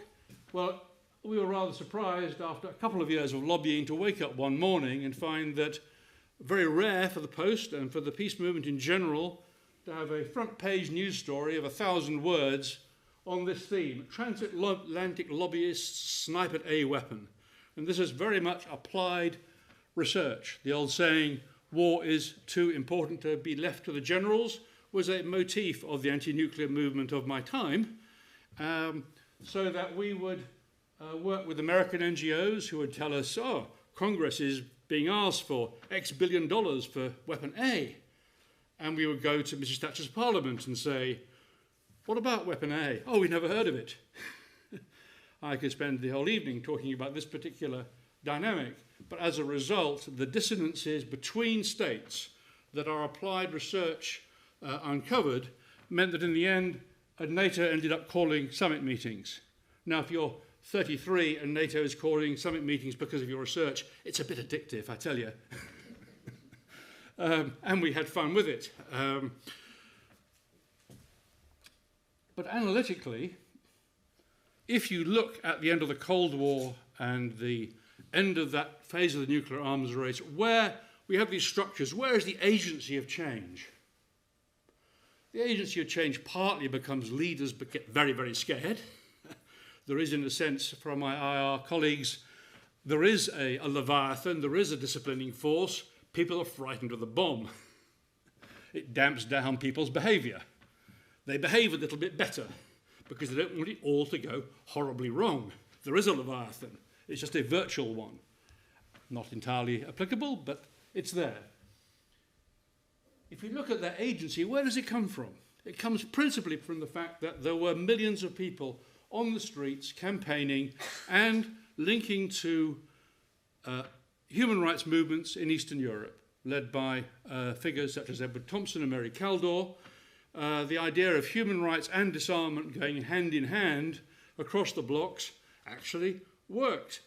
Well, we were rather surprised after a couple of years of lobbying to wake up one morning and find that very rare for the Post and for the peace movement in general to have a front page news story of 1,000 words on this theme, transatlantic lobbyists snipe at a weapon. And this is very much applied research. The old saying, war is too important to be left to the generals, was a motif of the anti-nuclear movement of my time, so that we would work with American NGOs who would tell us, oh, Congress is being asked for X billion dollars for weapon A. And we would go to Mrs. Thatcher's Parliament and say, what about weapon A? Oh, we never heard of it. I could spend the whole evening talking about this particular dynamic. But as a result, the dissonances between states that our applied research uncovered meant that in the end, NATO ended up calling summit meetings. Now, if you're 33 and NATO is calling summit meetings because of your research, it's a bit addictive, I tell you. And we had fun with it. But analytically, if you look at the end of the Cold War and the end of that phase of the nuclear arms race, where we have these structures, where is the agency of change? The agency of change partly becomes leaders but get very, very scared. There is, in a sense, from my IR colleagues, there is a leviathan, there is a disciplining force. People are frightened of the bomb. It damps down people's behaviour. They behave a little bit better because they don't want it all to go horribly wrong. There is a leviathan. It's just a virtual one. Not entirely applicable, but it's there. If you look at that agency, where does it come from? It comes principally from the fact that there were millions of people on the streets campaigning and linking to human rights movements in Eastern Europe, led by figures such as Edward Thompson and Mary Kaldor. The idea of human rights and disarmament going hand in hand across the blocks actually worked.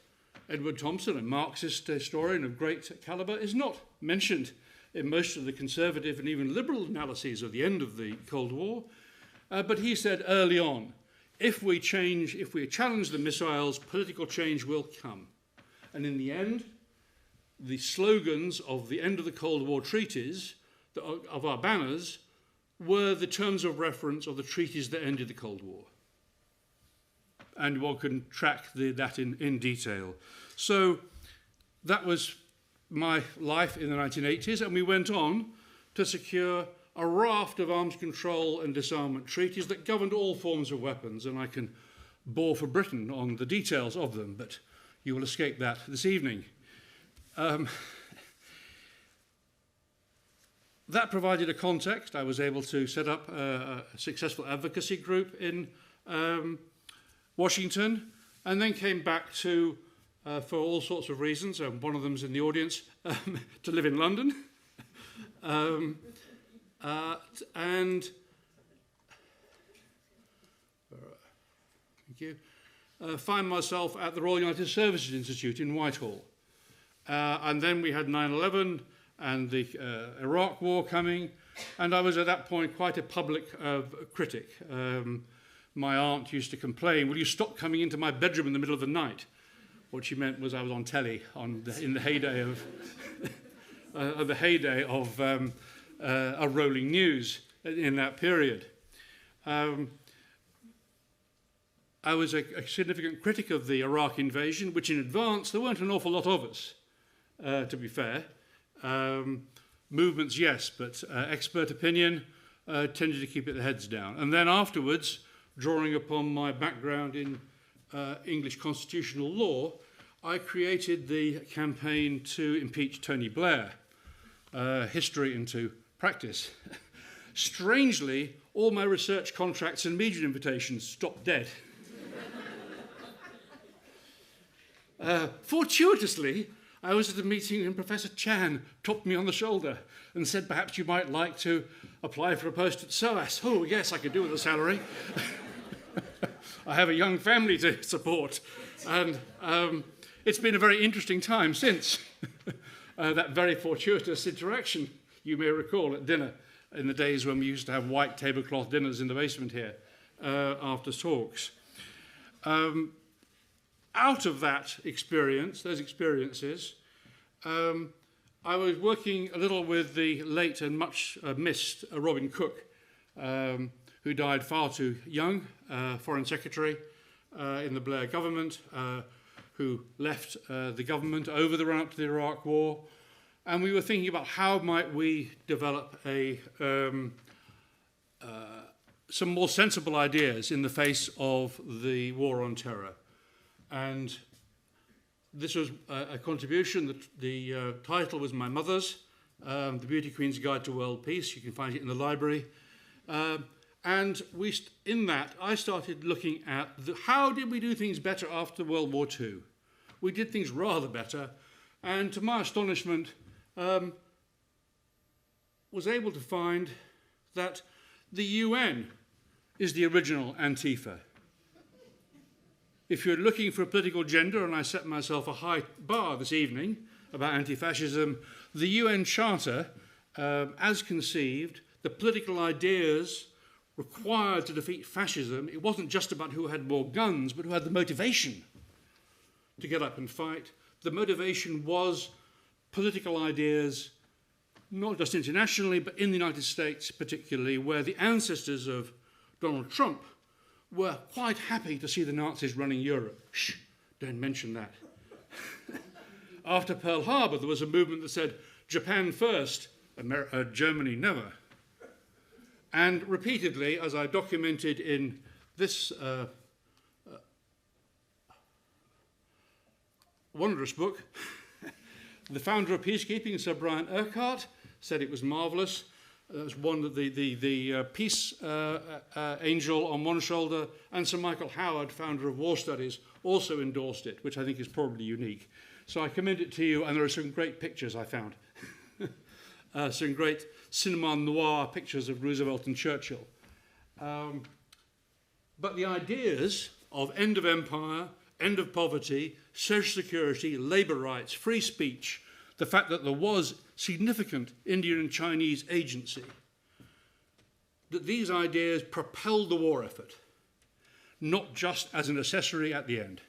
Edward Thompson, a Marxist historian of great calibre, is not mentioned in most of the conservative and even liberal analyses of the end of the Cold War, but he said early on, if we challenge the missiles, political change will come. And in the end, the slogans of the end of the Cold War treaties, of our banners, were the terms of reference of the treaties that ended the Cold War. And one can track that in detail. So that was my life in the 1980s, and we went on to secure a raft of arms control and disarmament treaties that governed all forms of weapons, and I can bore for Britain on the details of them, but you will escape that this evening. That provided a context. I was able to set up a successful advocacy group in Washington, and then came back to for all sorts of reasons. One of them's in the audience, to live in London. Thank you. Find myself at the Royal United Services Institute in Whitehall. And then we had 9/11 and the Iraq War coming, and I was at that point quite a public critic. My aunt used to complain, "Will you stop coming into my bedroom in the middle of the night?" What she meant was I was on telly in the heyday of rolling news in that period. I was a significant critic of the Iraq invasion, which in advance there weren't an awful lot of us, to be fair. Movements, yes, but expert opinion tended to keep their heads down. And then afterwards, drawing upon my background in English constitutional law, I created the campaign to impeach Tony Blair, history into practice. Strangely, all my research contracts and media invitations stopped dead. Fortuitously, I was at a meeting and Professor Chan tapped me on the shoulder and said, "Perhaps you might like to apply for a post at SOAS." Oh, yes, I could do with a salary. I have a young family to support. And it's been a very interesting time since that very fortuitous interaction, you may recall, at dinner in the days when we used to have white tablecloth dinners in the basement here after talks. Out of that experience, those experiences, I was working a little with the late and much missed Robin Cook, who died far too young, Foreign Secretary in the Blair government, who left the government over the run-up to the Iraq War. And we were thinking about how might we develop some more sensible ideas in the face of the war on terror. And this was a contribution. The title was my mother's, The Beauty Queen's Guide to World Peace. You can find it in the library. And in that, I started looking at how did we do things better after World War II? We did things rather better. And to my astonishment, was able to find that the UN is the original Antifa. If you're looking for a political agenda, and I set myself a high bar this evening about anti-fascism, the UN Charter, as conceived, the political ideas required to defeat fascism, it wasn't just about who had more guns, but who had the motivation to get up and fight. The motivation was political ideas, not just internationally, but in the United States particularly, where the ancestors of Donald Trump were quite happy to see the Nazis running Europe. Shh, don't mention that. After Pearl Harbor, there was a movement that said, Japan first, Germany never. And repeatedly, as I documented in this wondrous book, the founder of peacekeeping, Sir Brian Urquhart, said it was marvellous. That was one of the peace angel on one shoulder, and Sir Michael Howard, founder of War Studies, also endorsed it, which I think is probably unique. So I commend it to you, and there are some great pictures I found. Some great cinema noir pictures of Roosevelt and Churchill. But the ideas of end of empire, end of poverty, social security, labour rights, free speech, the fact that there was significant Indian and Chinese agency, that these ideas propelled the war effort, not just as an accessory at the end,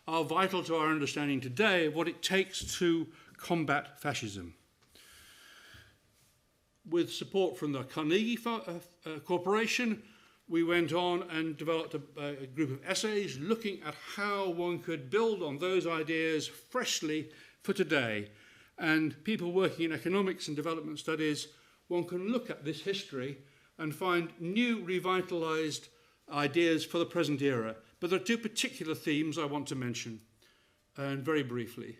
are vital to our understanding today of what it takes to combat fascism. With support from the Carnegie Corporation, we went on and developed a group of essays looking at how one could build on those ideas freshly for today. And people working in economics and development studies, one can look at this history and find new revitalized ideas for the present era. But there are two particular themes I want to mention, and very briefly.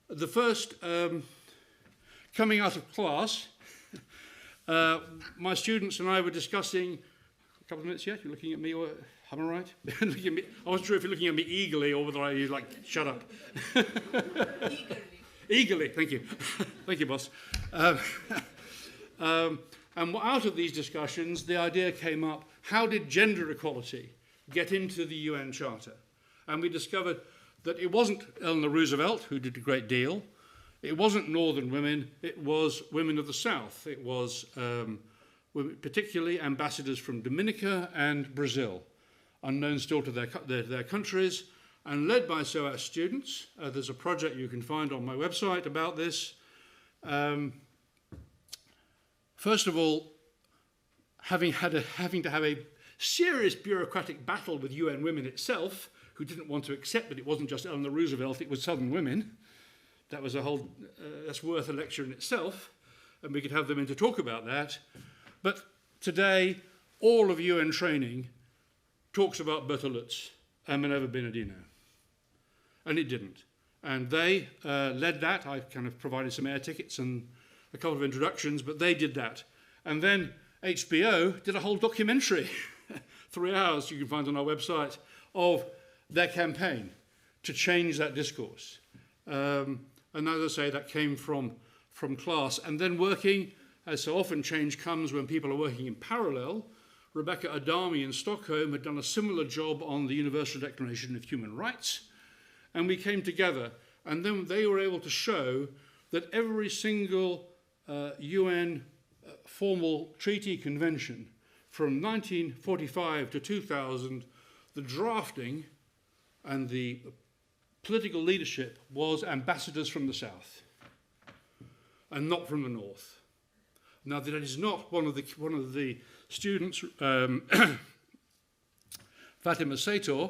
The first, coming out of class, my students and I were discussing couple of minutes yet? You're looking at me, or am I right? Looking at me. I wasn't sure if you're looking at me eagerly or whether you like, shut up. Eagerly. Eagerly, thank you. Thank you, boss. And out of these discussions, the idea came up, how did gender equality get into the UN Charter? And we discovered that it wasn't Eleanor Roosevelt who did a great deal. It wasn't Northern women, it was women of the South. It was particularly ambassadors from Dominica and Brazil, unknown still to their countries, and led by SOAS students. There's a project you can find on my website about this. First of all, having to have a serious bureaucratic battle with UN Women itself, who didn't want to accept that it wasn't just Eleanor Roosevelt, it was Southern women. That was a whole, that's worth a lecture in itself, and we could have them in to talk about that. But today, all of UN training talks about Berta Lutz and Minerva Bernardino. And it didn't. And they led that. I kind of provided some air tickets and a couple of introductions, but they did that. And then HBO did a whole documentary, 3 hours you can find on our website, of their campaign to change that discourse. And as I say, that came from class. And then working, as so often change comes when people are working in parallel, Rebecca Adami in Stockholm had done a similar job on the Universal Declaration of Human Rights. And we came together, and then they were able to show that every single UN formal treaty convention from 1945 to 2000, the drafting and the political leadership was ambassadors from the South and not from the North. Now, that is not one of the students, Fatima Sator,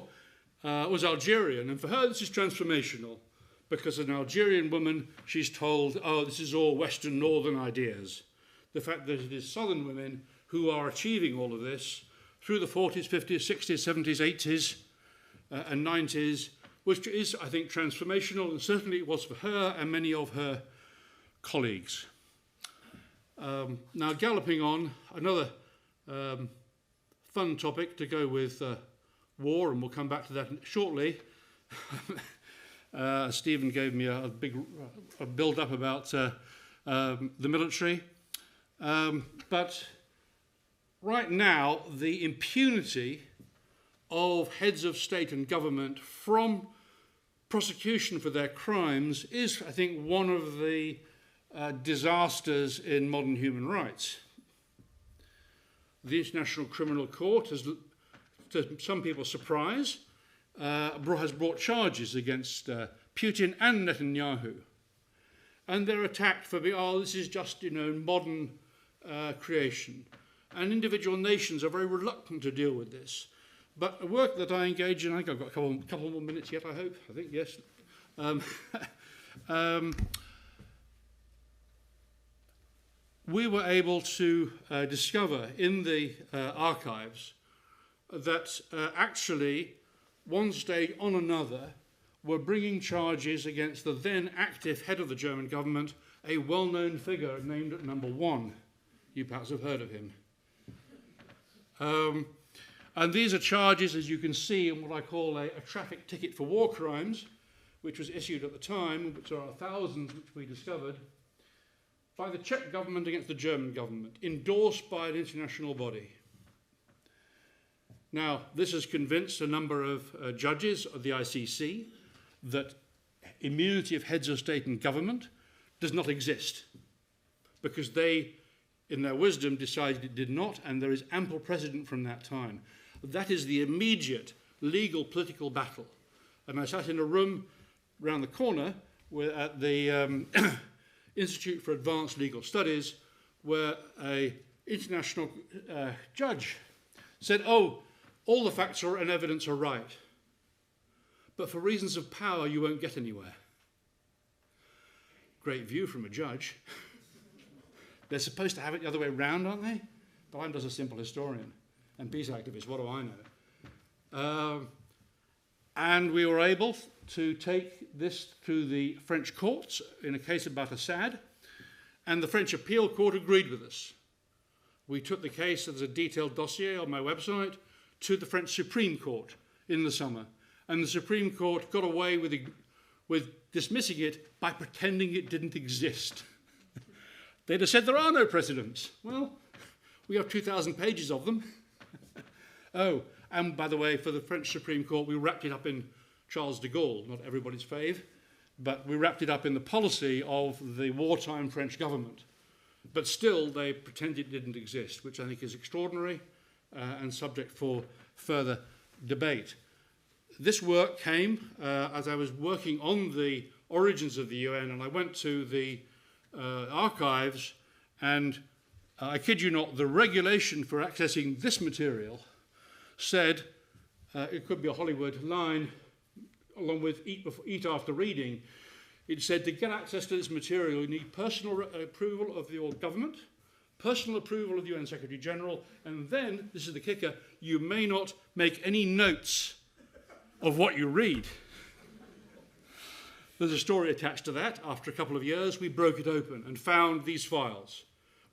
was Algerian, and for her this is transformational, because as an Algerian woman, she's told, oh, this is all Western Northern ideas. The fact that it is Southern women who are achieving all of this through the 40s, 50s, 60s, 70s, 80s, and 90s, which is, I think, transformational, and certainly it was for her and many of her colleagues. Now, galloping on, another fun topic to go with war, and we'll come back to that shortly. Stephen gave me a big build-up about the military. But right now, the impunity of heads of state and government from prosecution for their crimes is, I think, one of the disasters in modern human rights. The International Criminal Court has, to some people's surprise, has brought charges against Putin and Netanyahu. And they're attacked for being, oh, this is just, modern creation. And individual nations are very reluctant to deal with this. But the work that I engage in, I think I've got a couple more minutes yet, I hope. I think, yes. We were able to discover in the archives that actually, one state on another, were bringing charges against the then active head of the German government, a well-known figure named at number 1. You perhaps have heard of him. And these are charges, as you can see, in what I call a traffic ticket for war crimes, which was issued at the time, which are thousands which we discovered, by the Czech government against the German government, endorsed by an international body. Now, this has convinced a number of judges of the ICC that immunity of heads of state and government does not exist, because they, in their wisdom, decided it did not, and there is ample precedent from that time. That is the immediate legal political battle. And I sat in a room round the corner at the Institute for Advanced Legal Studies, where an international judge said, oh, all the facts and evidence are right, but for reasons of power you won't get anywhere. Great view from a judge. They're supposed to have it the other way round, aren't they? But I'm just a simple historian and peace activist, what do I know? And we were able to take this to the French courts in a case about Assad, and the French appeal court agreed with us. we took the case, as a detailed dossier on my website, to the French Supreme Court in the summer. And the Supreme Court got away with dismissing it by pretending it didn't exist. They'd have said there are no precedents. Well, we have 2,000 pages of them. Oh, and by the way, for the French Supreme Court, we wrapped it up in Charles de Gaulle, not everybody's fave, but we wrapped it up in the policy of the wartime French government. But still, they pretended it didn't exist, which I think is extraordinary and subject for further debate. This work came as I was working on the origins of the UN, and I went to the archives, and I kid you not, the regulation for accessing this material said, it could be a Hollywood line, along with eat after reading, it said to get access to this material you need personal approval of your government, personal approval of the UN Secretary General, and then, this is the kicker, you may not make any notes of what you read. There's a story attached to that. After a couple of years, we broke it open and found these files,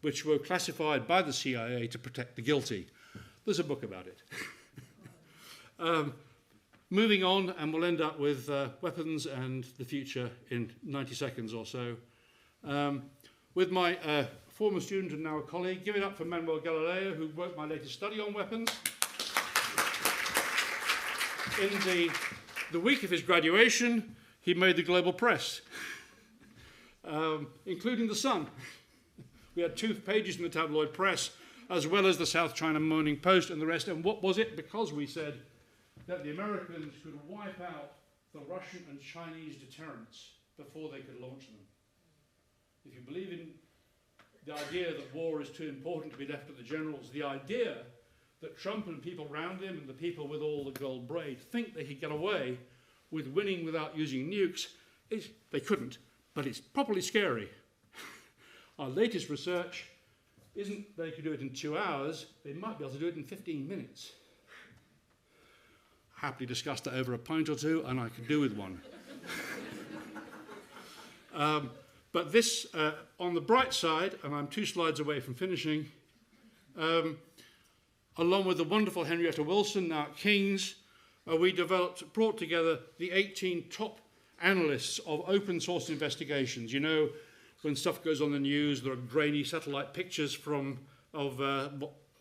which were classified by the CIA to protect the guilty. There's a book about it. Moving on, and we'll end up with weapons and the future in 90 seconds or so. With my former student and now a colleague, give it up for Manuel Galileo, who wrote my latest study on weapons. In the week of his graduation, he made the global press, including The Sun. We had 2 pages in the tabloid press, as well as the South China Morning Post and the rest. And what was it? Because we said that the Americans could wipe out the Russian and Chinese deterrents before they could launch them. If you believe in the idea that war is too important to be left to the generals, the idea that Trump and people around him and the people with all the gold braid think they could get away with winning without using nukes, they couldn't, but it's properly scary. Our latest research isn't they could do it in 2 hours, they might be able to do it in 15 minutes. Happily discussed that over a pint or two, and I could do with one. But this, on the bright side, and I'm 2 slides away from finishing, along with the wonderful Henrietta Wilson, now at King's, we brought together the 18 top analysts of open source investigations. You know, when stuff goes on the news, there are grainy satellite pictures of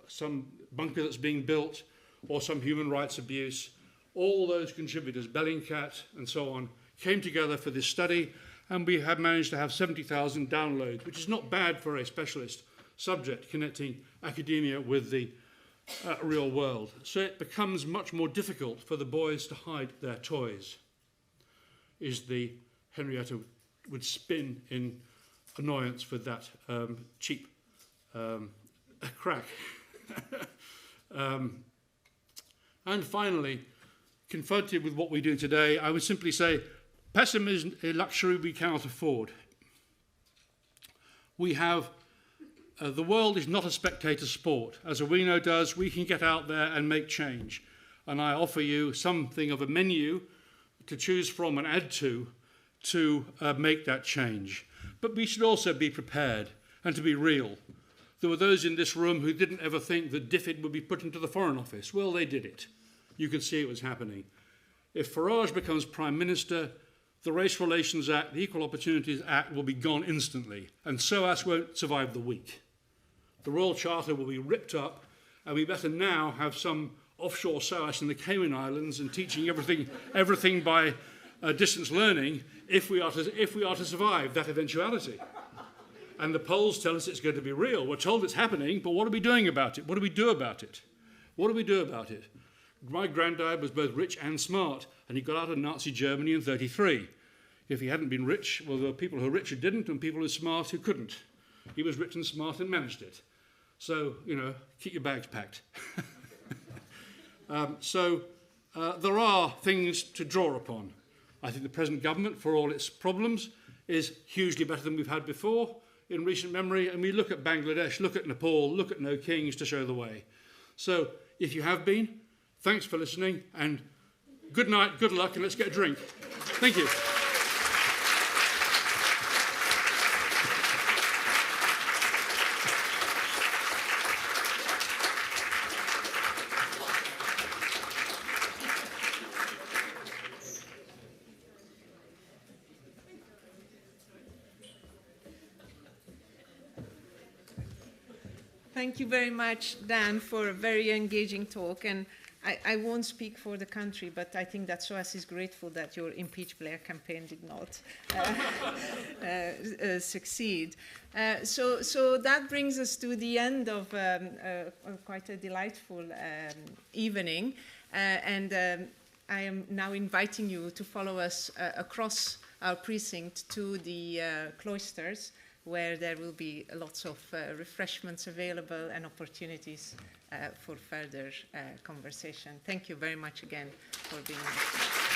some bunker that's being built or some human rights abuse. All those contributors, Bellingcat and so on, came together for this study, and we have managed to have 70,000 downloads, which is not bad for a specialist subject connecting academia with the real world. So it becomes much more difficult for the boys to hide their toys, is the Henrietta would spin in annoyance for that cheap crack. And finally, confronted with what we do today, I would simply say pessimism is a luxury we cannot afford. We have the world is not a spectator sport. As Awino does, we can get out there and make change. And I offer you something of a menu to choose from and add to make that change. But we should also be prepared and to be real. There were those in this room who didn't ever think that DFID would be put into the Foreign Office. Well, they did it. You could see it was happening. If Farage becomes Prime Minister, the Race Relations Act, the Equal Opportunities Act will be gone instantly, and SOAS won't survive the week. The Royal Charter will be ripped up, and we better now have some offshore SOAS in the Cayman Islands and teaching everything by distance learning if we are to survive that eventuality. And the polls tell us it's going to be real. We're told it's happening, but what are we doing about it? What do we do about it? What do we do about it? My granddad was both rich and smart, and he got out of Nazi Germany in 1933. If he hadn't been rich, well, there were people who were rich who didn't, and people who were smart who couldn't. He was rich and smart and managed it. So, you know, keep your bags packed. There are things to draw upon. I think the present government, for all its problems, is hugely better than we've had before in recent memory, and we look at Bangladesh, look at Nepal, look at No Kings to show the way. So, if you have been, thanks for listening, and good night, good luck, and let's get a drink. Thank you. Thank you very much, Dan, for a very engaging talk. And I won't speak for the country, but I think that SOAS is grateful that your Impeach Blair campaign did not succeed. So that brings us to the end of quite a delightful evening. I am now inviting you to follow us across our precinct to the cloisters, where there will be lots of refreshments available and opportunities for further conversation. Thank you very much again for being here.